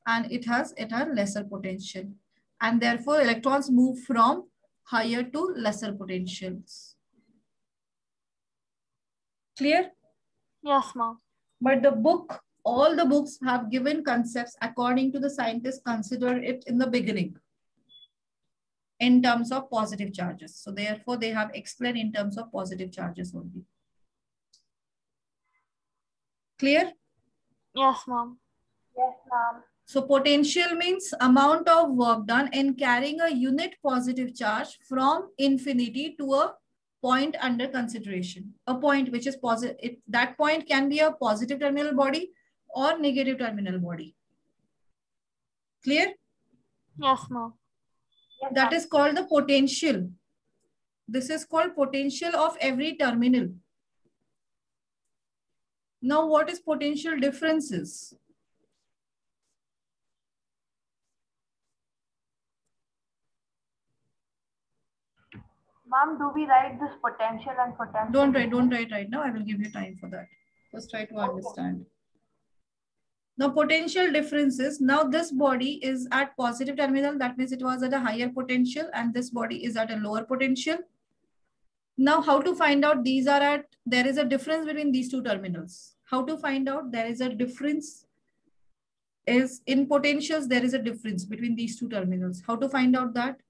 and it has lesser potential. And therefore, electrons move from higher to lesser potentials. Clear? Yes, ma'am. But all the books have given concepts according to the scientists consider it in the beginning in terms of positive charges. So therefore, they have explained in terms of positive charges only. Clear? Yes, ma'am. Yes, ma'am. So potential means amount of work done in carrying a unit positive charge from infinity to a point under consideration. A point which is positive. That point can be a positive terminal body or negative terminal body. Clear? Yes, ma'am. That is called the potential. This is called potential of every terminal. Now, what is potential differences? Ma'am, do we write this potential and potential? Don't write right now. I will give you time for that. First try to understand. Now, potential differences. Now, this body is at positive terminal. That means it was at a higher potential and this body is at a lower potential. Now, how to find out these are at, there is a difference between these two terminals. How to find out there is a difference is in potentials, there is a difference between these two terminals. How to find out that?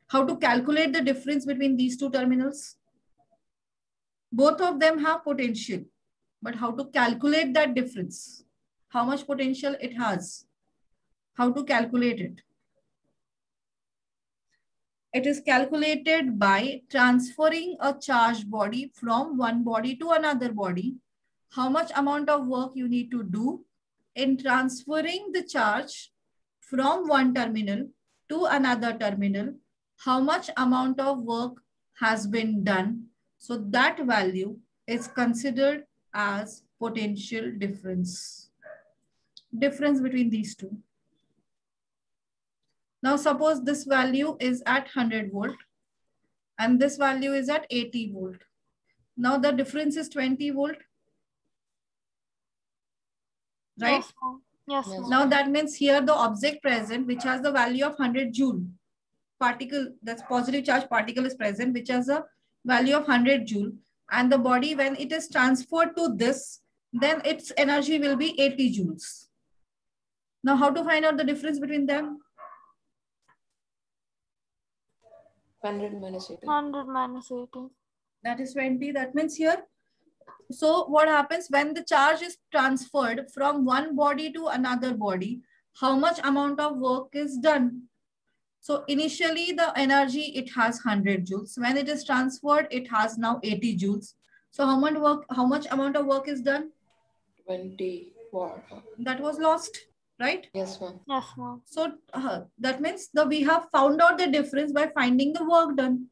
How to calculate the difference between these two terminals? Both of them have potential, but how to calculate that difference? How much potential it has? How to calculate it? It is calculated by transferring a charged body from one body to another body. How much amount of work you need to do in transferring the charge from one terminal to another terminal, how much amount of work has been done. So that value is considered as potential difference. Difference between these two. Now suppose this value is at 100 volt and this value is at 80 volt. Now the difference is 20 volt. Right? Yes, ma'am. Yes, ma'am. Now that means here the object present which has the value of 100 joule particle, that's positive charge particle is present which has a value of 100 joule, and the body when it is transferred to this, then its energy will be 80 joules. Now how to find out the difference between them? 100 minus 80. 100 minus 80. That is 20. That means here. So what happens when the charge is transferred from one body to another body? How much amount of work is done? So initially the energy, it has 100 joules. When it is transferred, it has now 80 joules. So how much amount of work is done? 20 watt. That was lost, right? Yes, ma'am. Yes, ma'am. So that means we have found out the difference by finding the work done.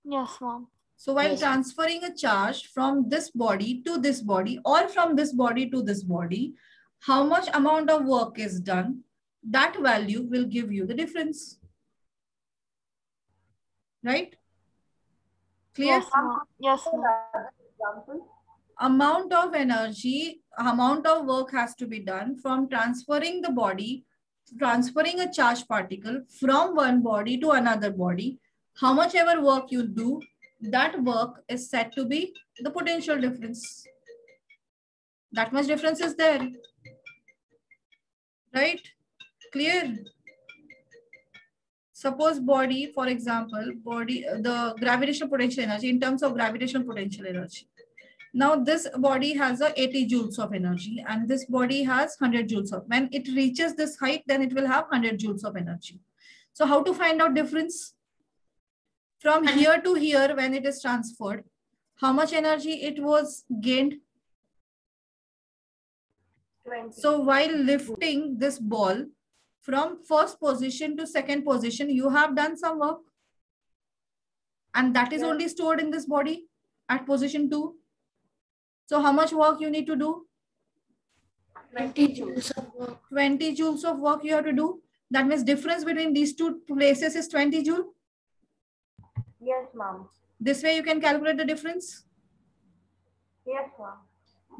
Yes, ma'am. So while Yes. transferring a charge from this body to this body or from this body to this body, how much amount of work is done, that value will give you the difference. Right? Clear? Yes, ma'am. Yes, ma'am. Amount of energy, amount of work has to be done from transferring the body, transferring a charged particle from one body to another body. How much ever work you do, that work is said to be the potential difference. That much difference is there. Right? Clear? Suppose body, for example, body, the gravitational potential energy in terms of gravitational potential energy. Now this body has a 80 joules of energy and this body has 100 joules of. When it reaches this height, then it will have 100 joules of energy. So how to find out difference? From here to here, when it is transferred, how much energy it was gained? 20. So while lifting this ball from first position to second position, you have done some work. And that is Yes. only stored in this body at position 2. So how much work you need to do? 20 joules of work. 20 joules of work you have to do. That means difference between these two places is 20 joule. Yes, ma'am. This way you can calculate the difference. Yes, ma'am.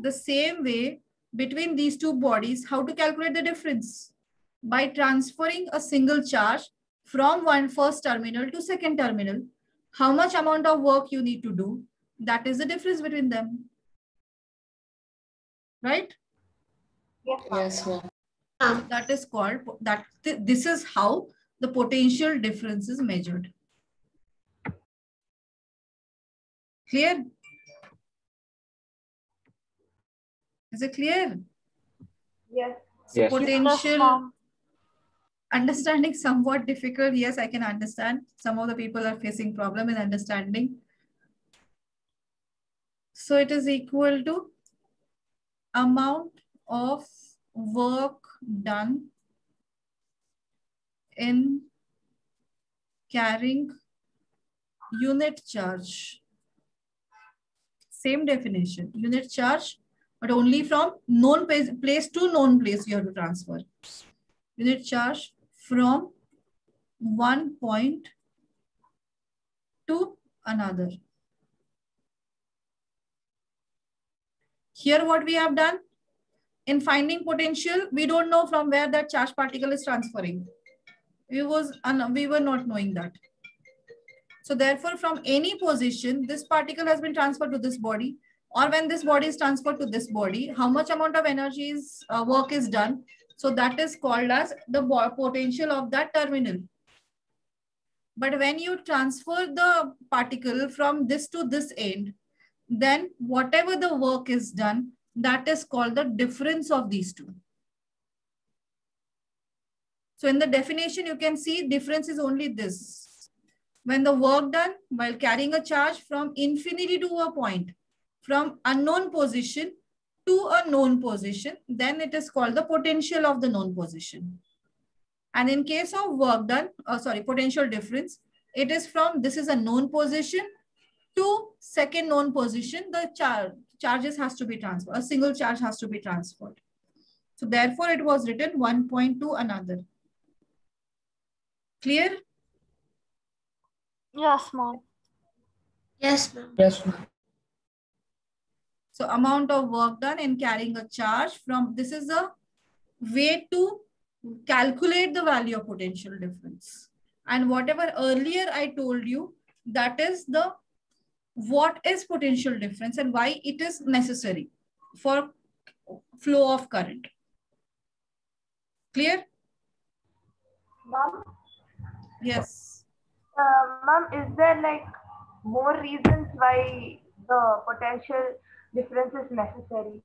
The same way between these two bodies, how to calculate the difference? By transferring a single charge from one first terminal to second terminal. How much amount of work you need to do? That is the difference between them. Right? Yes, ma'am. Yes, ma'am. That is called, this is how the potential difference is measured. Clear? Is it clear? Yes. So Yes. potential, ma'am. understanding somewhat difficult. Yes, I can understand. Some of the people are facing problem in understanding. So it is equal to amount of work done in carrying unit charge. Same definition, unit charge, but only from known place to known place you have to transfer. Unit charge from one point to another. Here what we have done, in finding potential, we don't know from where that charge particle is transferring. We were not knowing that. So therefore, from any position, this particle has been transferred to this body, or when this body is transferred to this body, how much amount of energy is work is done. So that is called as the potential of that terminal. But when you transfer the particle from this to this end, then whatever the work is done, that is called the difference of these two. So in the definition, you can see difference is only this. When the work done while carrying a charge from infinity to a point, from unknown position to a known position, then it is called the potential of the known position. And in case of work done, potential difference, it is from this is a known position to second known position, the charges has to be transferred. A single charge has to be transferred. So therefore, it was written one point to another. Clear? Yes, ma'am. Yes, ma'am. Yes, ma'am. So amount of work done in carrying a charge from, this is a way to calculate the value of potential difference. And whatever earlier I told you, that is the what is potential difference and why it is necessary for flow of current. Clear? Ma'am? Yes. Ma'am, is there like more reasons why the potential difference is necessary?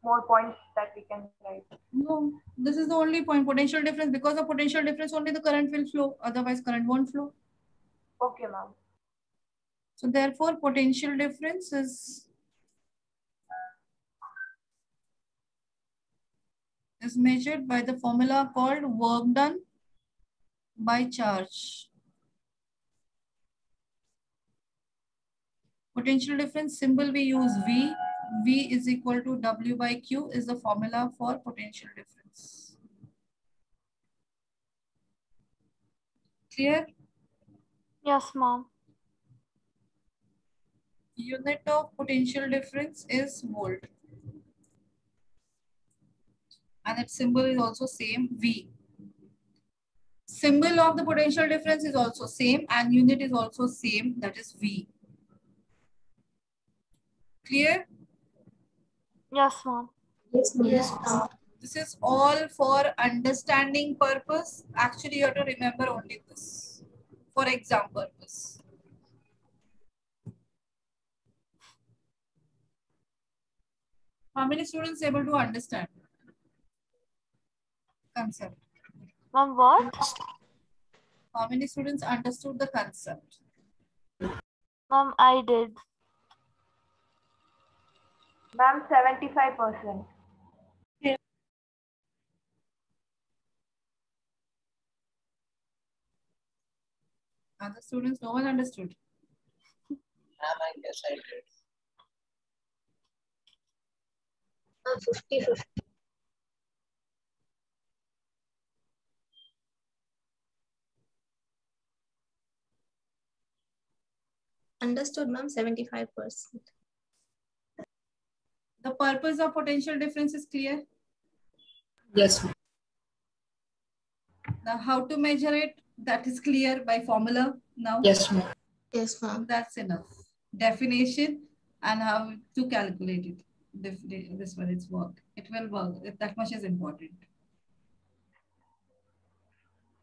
More points that we can write? No, this is the only point, potential difference. Because of potential difference, only the current will flow. Otherwise, current won't flow. Okay, ma'am. So therefore, potential difference is measured by the formula called work done by charge. Potential difference symbol we use V. V is equal to W by Q is the formula for potential difference. Clear? Yes, ma'am. Unit of potential difference is volt. And its symbol is also same, V. Symbol of the potential difference is also same and unit is also same, that is V. Clear? Yes, ma'am. Yes, ma'am. This is all for understanding purpose. Actually, you have to remember only this for exam purpose. How many students able to understand concept? Ma'am, what? How many students understood the concept? Ma'am, I did. Ma'am, 75%. Other students, no one understood. Ma'am, I guess I did. 50-50. Understood, ma'am, 75%. The purpose of potential difference is clear. Yes. Now, how to measure it, that is clear by formula now. Yes, ma'am. Yes, ma'am. That's enough. Definition and how to calculate it. This one, it's work. It will work. That much is important.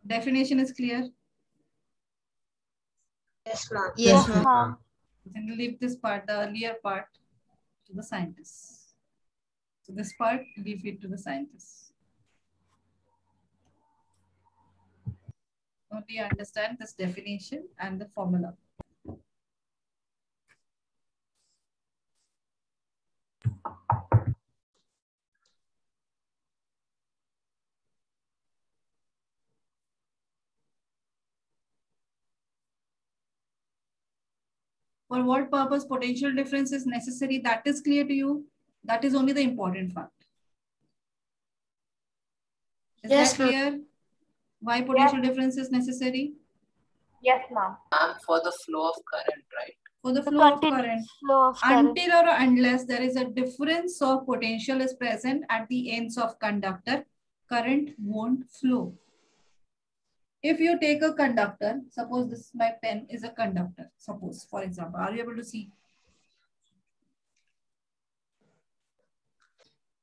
Definition is clear. Yes, ma'am. Yes, ma'am. Then leave this part, the earlier part, to the scientists. So this part, leave it to the scientists. Only understand this definition and the formula. For what purpose potential difference is necessary, that is clear to you. That is only the important fact. Is Yes, that clear? Why potential difference is necessary? Yes, ma'am. Ma'am, for the flow of current, right? For the flow of current. Continuous flow of current. Until or unless there is a difference of potential is present at the ends of conductor, current won't flow. If you take a conductor, suppose this my pen is a conductor, suppose, for example, are you able to see?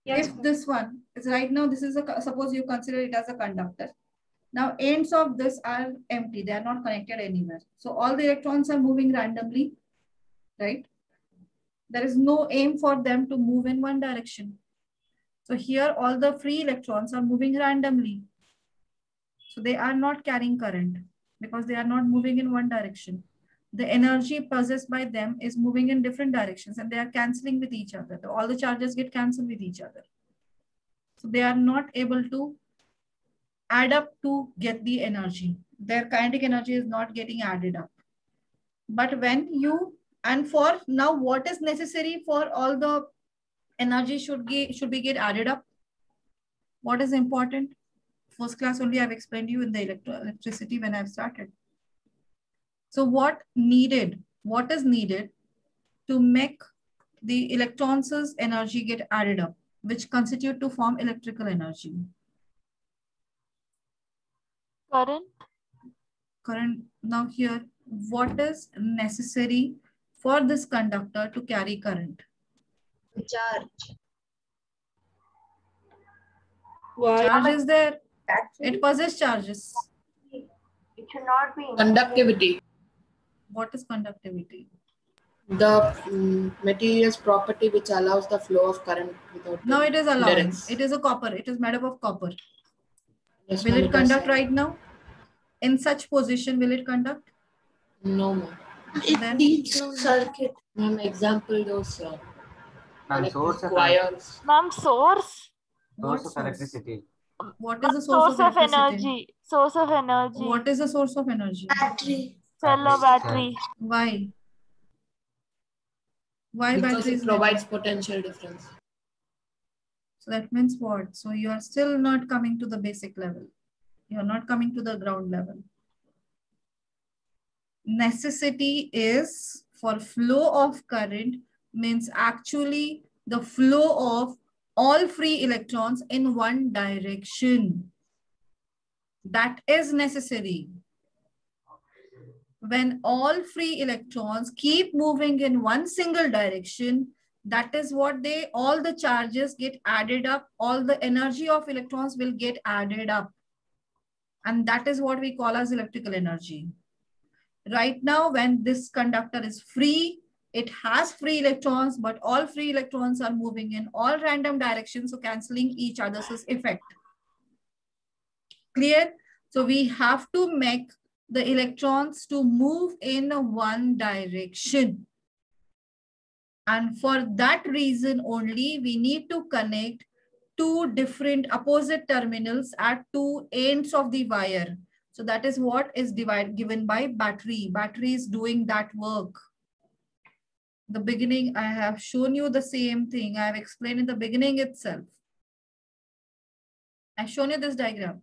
Yes. If this one is right now, this is a, suppose you consider it as a conductor. Now ends of this are empty, they are not connected anywhere. So all the electrons are moving randomly, right? There is no aim for them to move in one direction. So here all the free electrons are moving randomly. So they are not carrying current because they are not moving in one direction. The energy possessed by them is moving in different directions and they are cancelling with each other. All the charges get cancelled with each other. So they are not able to add up to get the energy. Their kinetic energy is not getting added up. But when you, and for now, what is necessary for all the energy should be get added up? What is important? First class only I've explained you in the electricity when I've started. So what is needed to make the electrons' energy get added up, which constitute to form electrical energy? Current. Now here, what is necessary for this conductor to carry current? Charge. Charge is there. It possesses charges. It should not be Conductivity. What is conductivity? The material's property which allows the flow of current without. No, it is allowing. Direct. It is a copper. It is made up of copper. Yes, will it conduct does. right now? In such position, will it conduct? No, ma'am. It needs circuit. Ma'am, example those source of wires. Ma'am, source? Source of electricity. What is the source of energy? Source of energy. What is the source of energy? Battery. Cell or battery. Why? Why because battery it provides potential difference. So that means what? So you are still not coming to the basic level. You are not coming to the ground level. Necessity is for flow of current means actually the flow of all free electrons in one direction. That is necessary. When all free electrons keep moving in one single direction, that is what all the charges get added up, all the energy of electrons will get added up. And that is what we call as electrical energy. Right now, when this conductor is free, it has free electrons, but all free electrons are moving in all random directions, so cancelling each other's effect. Clear? So we have to make the electrons to move in one direction. And for that reason only, we need to connect two different opposite terminals at two ends of the wire. So that is what is given by battery. Battery is doing that work. The beginning, I have shown you the same thing. I have explained in the beginning itself. I've shown you this diagram.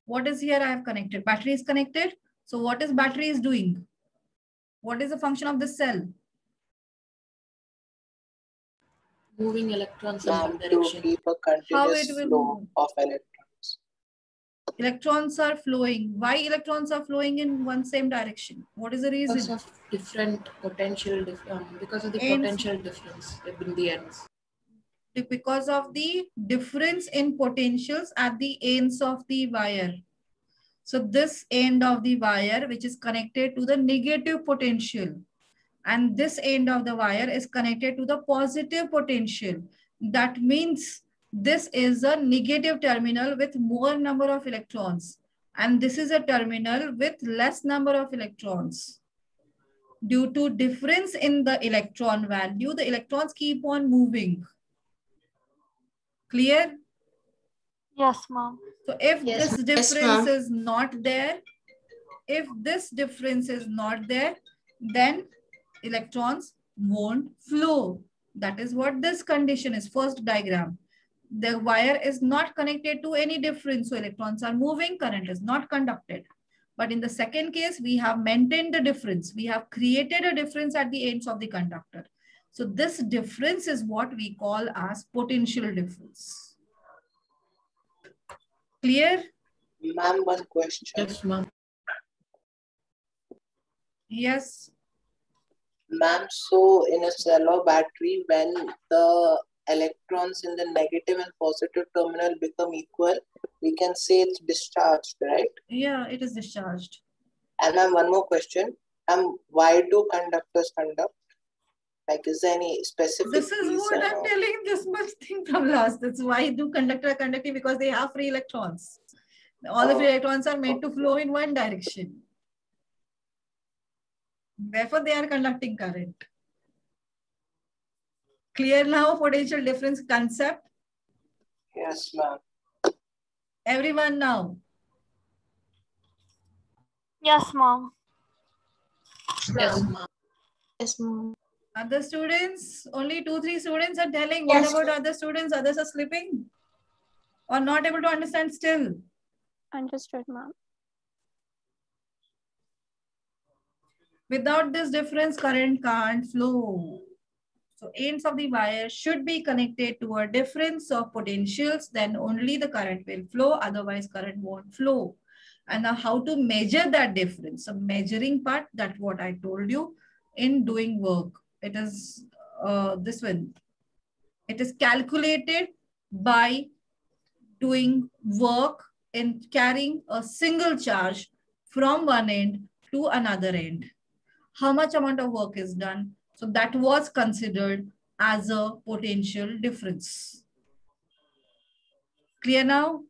What is here I have connected? Battery is connected. So what is battery is doing? What is the function of this cell? Moving electrons in one To direction. keep a continuous flow of electrons. Electrons are flowing. Why electrons are flowing in one same direction? What is the reason? Because of different potential, because of the potential difference in the ends. Because of the difference in potentials at the ends of the wire. So this end of the wire, which is connected to the negative potential, and this end of the wire is connected to the positive potential. That means this is a negative terminal with more number of electrons, and this is a terminal with less number of electrons. Due to difference in the electron value, the electrons keep on moving. Clear? Yes, ma'am. So if this difference is not there, then electrons won't flow. That is what this condition is. First diagram. The wire is not connected to any difference. So electrons are moving, current is not conducted. But in the second case, we have maintained the difference. We have created a difference at the ends of the conductor. So this difference is what we call as potential difference. Clear? Ma'am, one question. Yes, ma'am. Yes. Ma'am, so in a cell or battery, when the electrons in the negative and positive terminal become equal, we can say it's discharged, right? Yeah, it is discharged. And ma'am, one more question. Why do conductors conduct? Like, is there any specific This is reason? what I'm telling this much thing from last. That's why do conductor are conducting, because they have free electrons. All the free electrons are made to flow in one direction. Therefore, they are conducting current. Clear now potential difference concept? Yes, ma'am. Everyone now? Yes, ma'am. Yes, ma'am. Yes, ma'am. Other students? Only 2-3 students are telling. Yes, What about other students? Others are sleeping? Or not able to understand still? Understood, ma'am. Without this difference, current can't flow. So ends of the wire should be connected to a difference of potentials, then only the current will flow, otherwise current won't flow. And now how to measure that difference? So measuring part, that's what I told you in doing work. It is this one. It is calculated by doing work in carrying a single charge from one end to another end. How much amount of work is done? So that was considered as a potential difference. Clear now?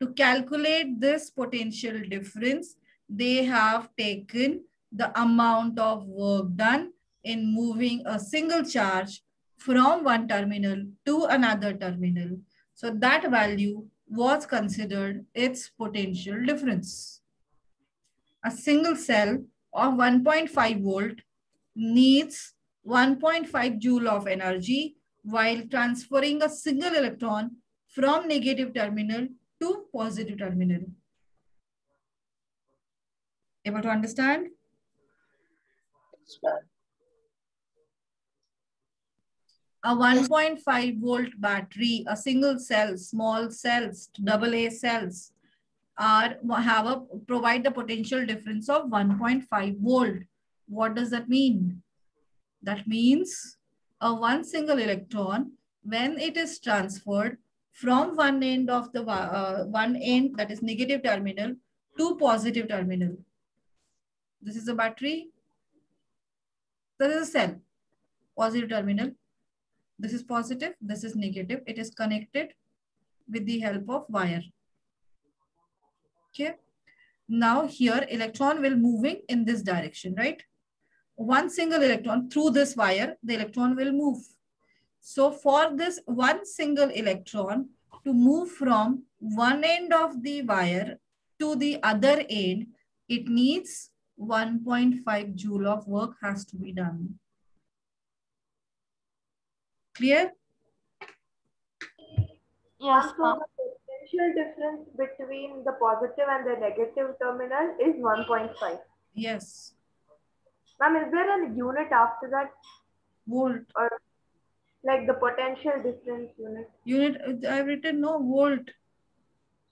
To calculate this potential difference, they have taken the amount of work done in moving a single charge from one terminal to another terminal. So that value was considered its potential difference. A single cell of 1.5 volt needs 1.5 joule of energy while transferring a single electron from negative terminal to positive terminal. Able to understand? Yes, ma'am. A 1.5 volt battery, a single cell, small cells, AA cells provide the potential difference of 1.5 volt. What does that mean? That means one single electron, when it is transferred from one end of the one end, that is negative terminal, to positive terminal. This is a battery. This is a cell, positive terminal. This is positive, this is negative. It is connected with the help of wire. Okay. Now here electron will moving in this direction, right? One single electron through this wire, the electron will move. So for this one single electron to move from one end of the wire to the other end, it needs 1.5 joule of work has to be done. Clear? Yes, So ma'am. the potential difference between the positive and the negative terminal is 1.5. Yes. Ma'am, is there a unit after that? Volt. Or like the potential difference unit? Unit, I've written no volt.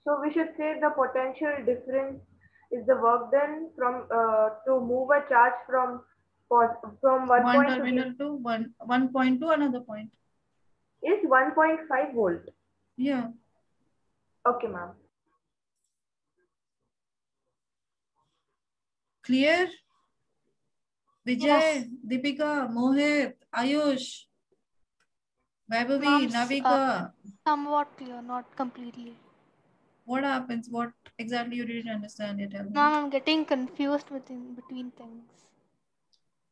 So we should say the potential difference is the work done from to move a charge from one point terminal to one point to another point. Is 1.5 volt. Yeah. Okay, ma'am. Clear? Vijay, Yes. Deepika, Mohit, Ayush, Vaibhavi, Navika. Somewhat clear, not completely. What happens? What exactly you didn't understand it? Ma'am, I'm getting confused between things.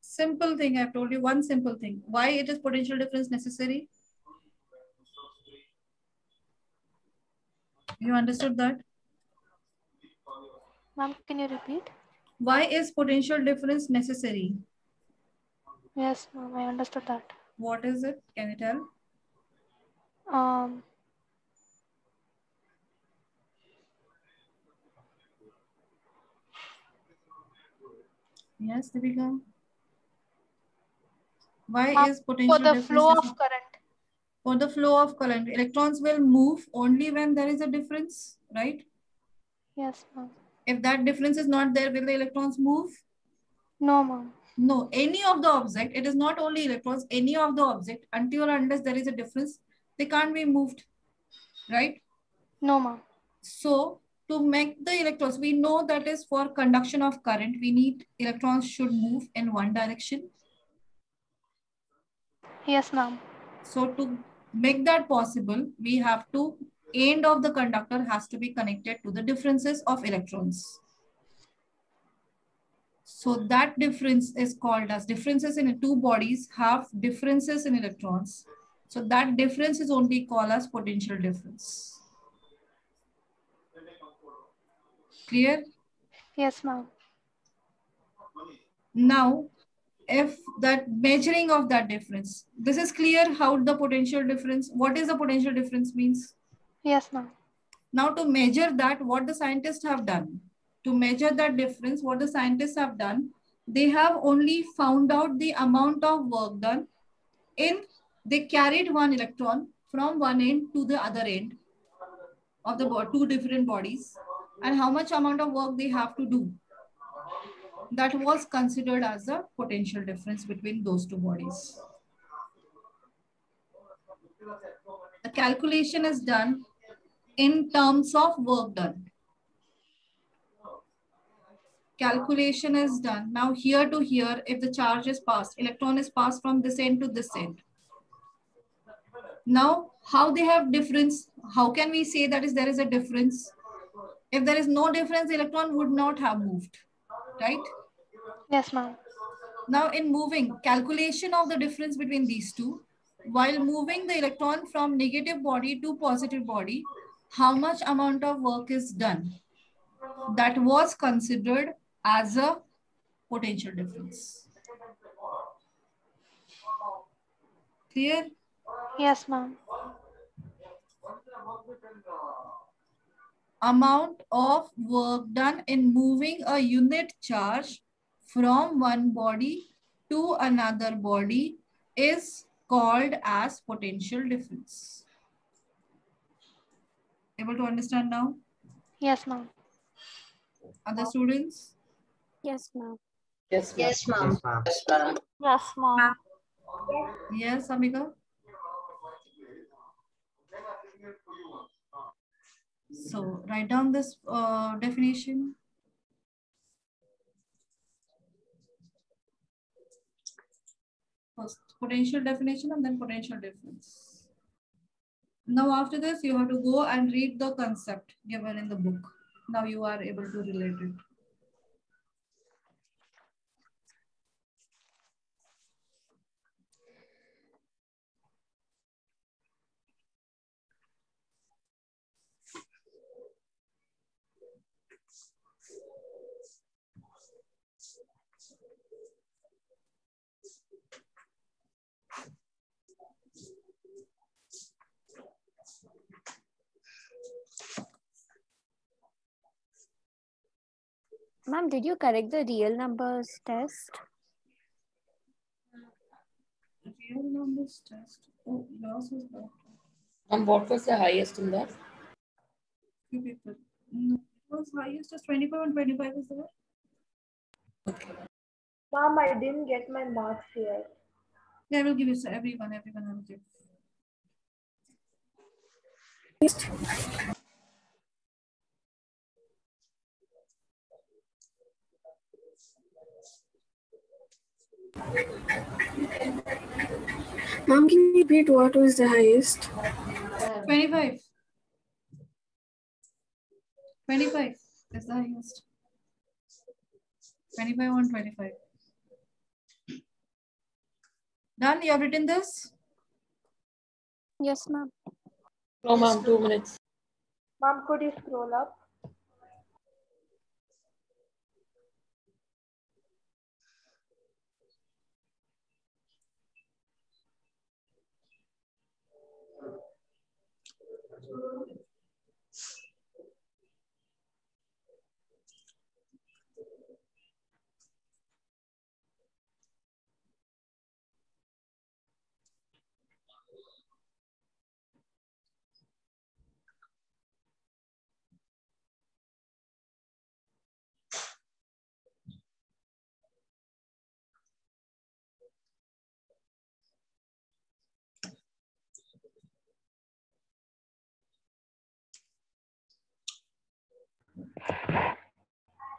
Simple thing, I've told you one simple thing. Why it is potential difference necessary? You understood that? Ma'am, can you repeat? Why is potential difference necessary? Yes, ma'am, I understood that. What is it? Can you tell? Yes, Deepika. Why is potential for the difference flow necessary? of current? For the flow of current, electrons will move only when there is a difference, right? Yes, ma'am. If that difference is not there, will the electrons move? No, ma'am. No, any of the object, it is not only electrons, any of the object, until or unless there is a difference, they can't be moved, right? No, ma'am. So to make the electrons, we know that is for conduction of current, we need electrons should move in one direction. Yes, ma'am. So to make that possible, we have to, end of the conductor has to be connected to the differences of electrons. So that difference is called as differences in two bodies have differences in electrons. So that difference is only called as potential difference. Clear? Yes, ma'am. Now, if that measuring of that difference, this is clear how the potential difference, what is the potential difference means? Yes, ma'am. Now to measure that, what the scientists have done, to measure that difference, what the scientists have done, they have only found out the amount of work done in, they carried one electron from one end to the other end of the two different bodies, and how much amount of work they have to do. That was considered as the potential difference between those two bodies. The calculation is done in terms of work done. Calculation is done. Now here to here, if the charge is passed, electron is passed from this end to this end. Now, how they have difference? How can we say that there is a difference? If there is no difference, the electron would not have moved, right? Yes, ma'am. Now in moving, calculation of the difference between these two, while moving the electron from negative body to positive body, how much amount of work is done? That was considered as a potential difference. Clear? Yes, ma'am. Amount of work done in moving a unit charge from one body to another body is called as potential difference. Able to understand now? Yes, ma'am. Other students? Yes, ma'am. Yes, ma'am. Yes, ma'am. Yes, ma'am. Yes, ma'am. Yes, Amika? So write down this definition. First potential definition and then potential difference. Now after this, you have to go and read the concept given in the book. Now you are able to relate it. Ma'am, did you correct the real numbers test? Real numbers test. Oh, yours was better. And what was the highest in that? Few people. No, it was highest as 25 and 25 is there. Okay. Mom, I didn't get my marks here. Yeah, I will give you everyone I will give. Mom, can you repeat what was the highest? 25. 25 is the highest. 25 on 25. Done? You have written this? Yes, ma'am. No, ma'am, 2 minutes. Mom, could you scroll up?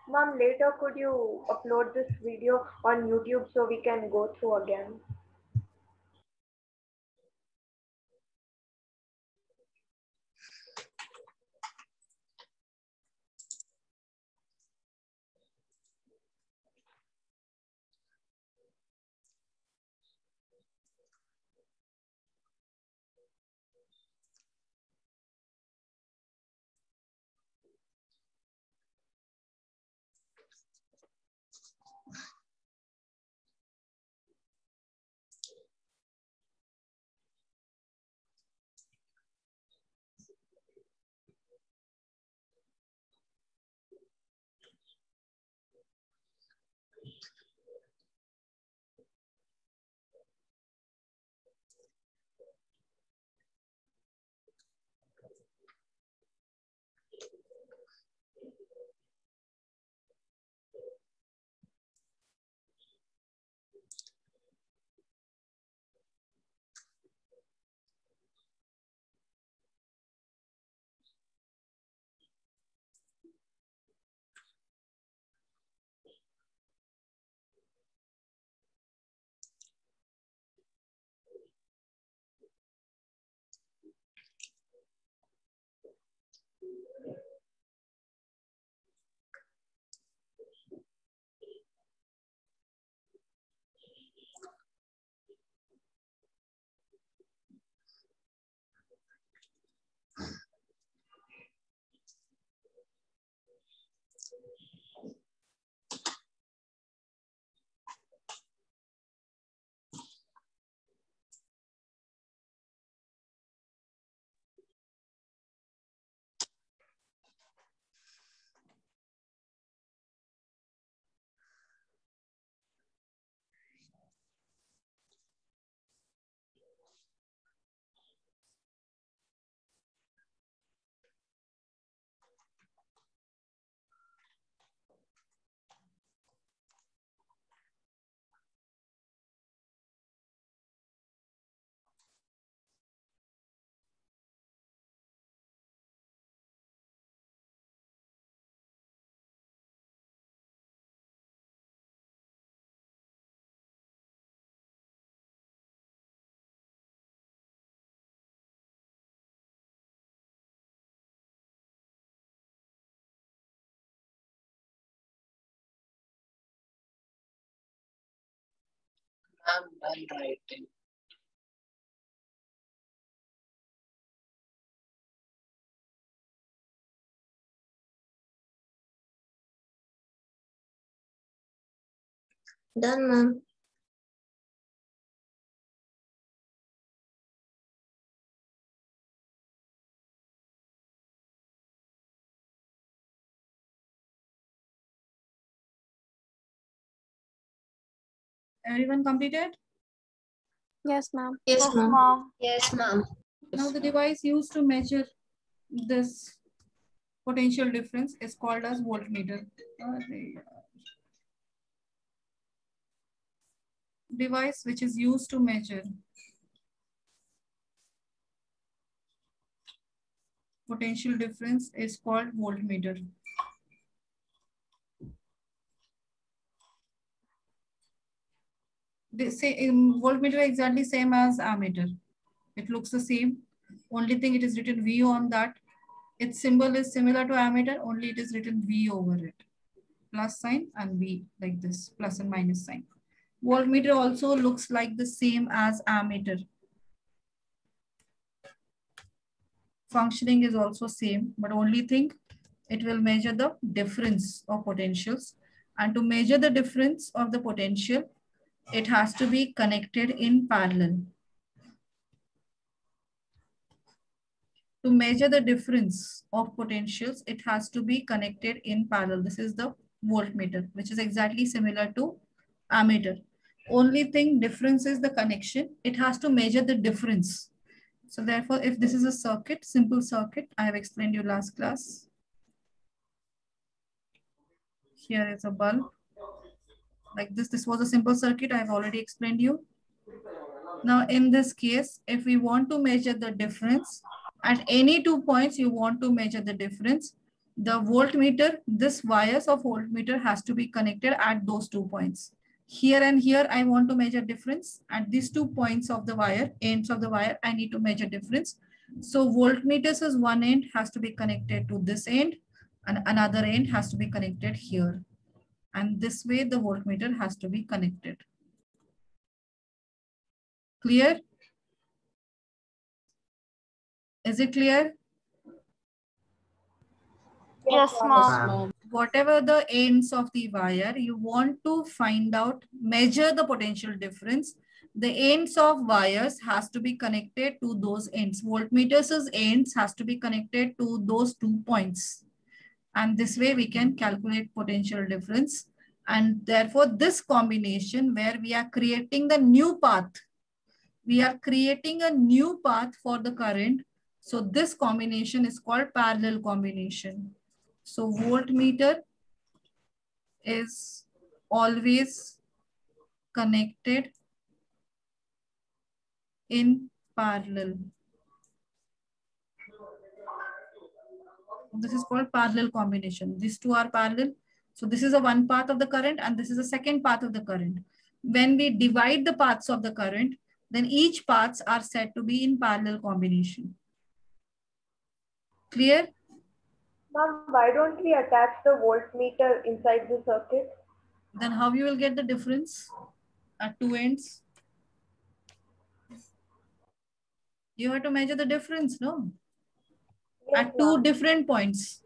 Mom, later could you upload this video on YouTube so we can go through again? I'm done writing. Done, ma'am. Everyone completed? Yes, ma'am. Yes, ma'am. Yes, ma'am. Now the device used to measure this potential difference is called as voltmeter. Device which is used to measure potential difference is called voltmeter. They say voltmeter exactly same as ammeter. It looks the same. Only thing it is written V on that. Its symbol is similar to ammeter, only it is written V over it. Plus sign and V like this, plus and minus sign. Voltmeter also looks like the same as ammeter. Functioning is also same, but only thing it will measure the difference of potentials. And to measure the difference of the potential, it has to be connected in parallel. To measure the difference of potentials, it has to be connected in parallel. This is the voltmeter, which is exactly similar to ammeter. Only thing difference is the connection. It has to measure the difference. So therefore, if this is a circuit, simple circuit, I have explained you last class. Here is a bulb. Like this was a simple circuit. I have already explained you. Now in this case, if we want to measure the difference, at any 2 points you want to measure the difference, the voltmeter, this wires of voltmeter has to be connected at those 2 points. Here and here I want to measure difference. At these 2 points of the wire, ends of the wire, I need to measure difference. So voltmeters is one end has to be connected to this end and another end has to be connected here. And this way the voltmeter has to be connected. Clear? Is it clear? Yes, ma'am. Whatever the ends of the wire, you want to find out, measure the potential difference. The ends of wires has to be connected to those ends. Voltmeters' ends has to be connected to those 2 points. And this way we can calculate potential difference. And therefore this combination where we are creating the new path, we are creating a new path for the current. So this combination is called parallel combination. So voltmeter is always connected in parallel. This is called parallel combination. These two are parallel. So this is a one path of the current and this is a second path of the current. When we divide the paths of the current, then each paths are said to be in parallel combination. Clear? Ma'am, why don't we attach the voltmeter inside the circuit? Then how you will get the difference at 2 ends? You have to measure the difference, no? Yes, at 2 different points.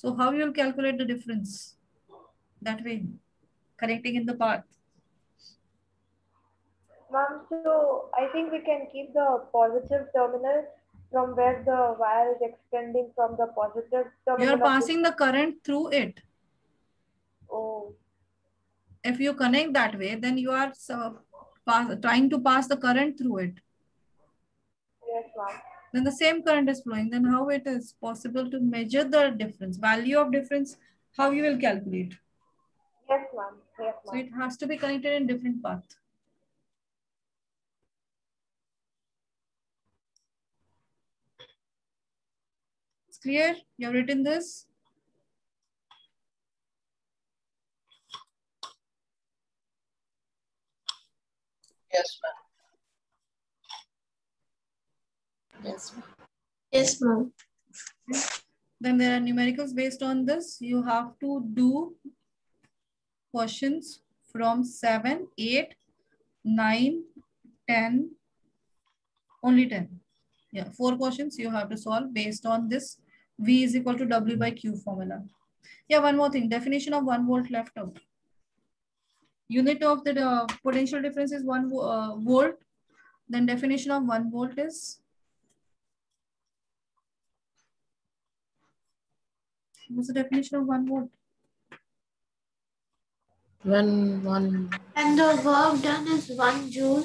So how you will calculate the difference? That way, connecting in the path. Ma'am, so I think we can keep the positive terminal from where the wire is extending from the positive terminal. You are of passing the current through it. Oh. If you connect that way, then you are trying to pass the current through it. Yes, ma'am. Then the same current is flowing. Then how it is possible to measure the difference, value of difference, how you will calculate? Yes, ma'am. Yes, So ma'am. it has to be connected in different path. It's clear? You have written this? Yes, ma'am. Yes, ma'am. Yes, ma'am. Then there are numericals based on this. You have to do questions from 7, 8, 9, 10, only 10. Yeah, 4 questions you have to solve based on this V is equal to W by Q formula. Yeah, one more thing, definition of 1 volt left out. Unit of the potential difference is 1 volt. Then definition of 1 volt is, what's the definition of 1 volt? And the work done is 1 joule,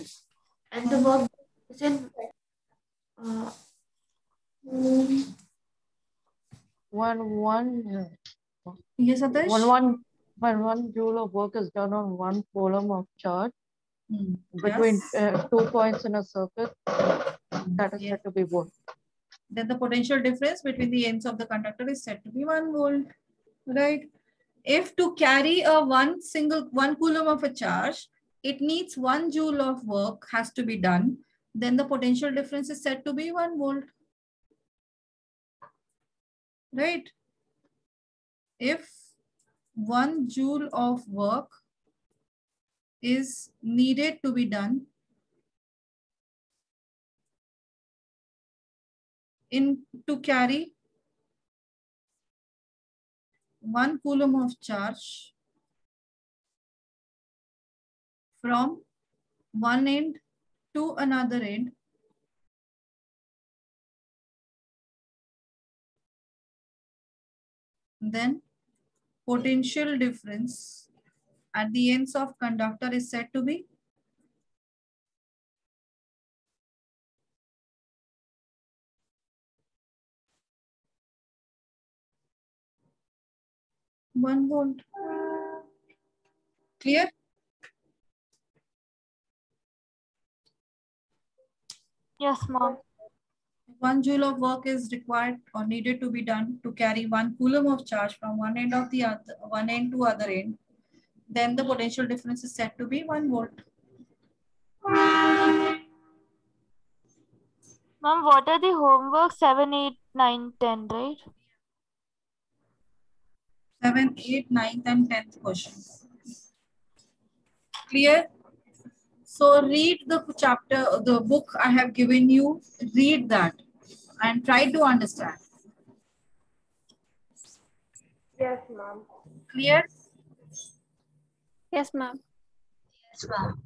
and the work is in Yes, Adesh? When one joule of work is done on 1 coulomb of charge between Yes. 2 points in a circuit, that is said to be volt. Then the potential difference between the ends of the conductor is said to be 1 volt, right? If to carry a 1 coulomb of a charge, it needs 1 joule of work has to be done, then the potential difference is said to be 1 volt. Right? If 1 joule of work is needed to be done to carry 1 coulomb of charge from one end to another end, then potential difference at the ends of conductor is said to be one volt. Clear? Yes, ma'am. 1 joule of work is required or needed to be done to carry 1 coulomb of charge from one end of the other, one end to other end. Then the potential difference is said to be 1 volt. Ma'am, what are the homework 7, 8, 9, 10, right? 7, 8, 9, and 10th question. Clear? So read the chapter, the book I have given you, read that and try to understand. Yes, ma'am. Clear? Yes, ma'am. Yes, ma'am.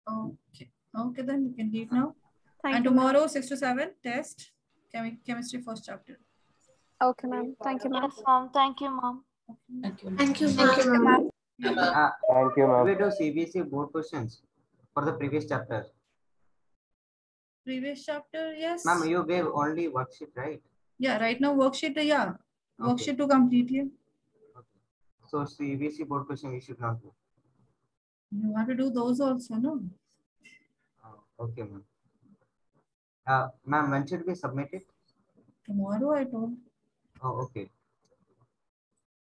Okay. Okay, then you can read now. Thank And you, tomorrow, ma'am. 6 to 7, test chemistry first chapter. Okay, ma'am. Thank you, ma'am. Yes, ma'am. Thank you, ma'am. Thank you. Thank you, Thank you, ma'am. ma'am. Thank you, ma'am. We do CBSE board questions for the previous chapter. Previous chapter, yes. Ma'am, you gave only worksheet, right? Yeah, right now worksheet, yeah. Okay. Worksheet to complete, yeah. Okay. So CBSE board question we should not do. You have to do those also, no? Okay, ma'am. Ma'am, when should we submit it? Tomorrow, I told. Oh, okay.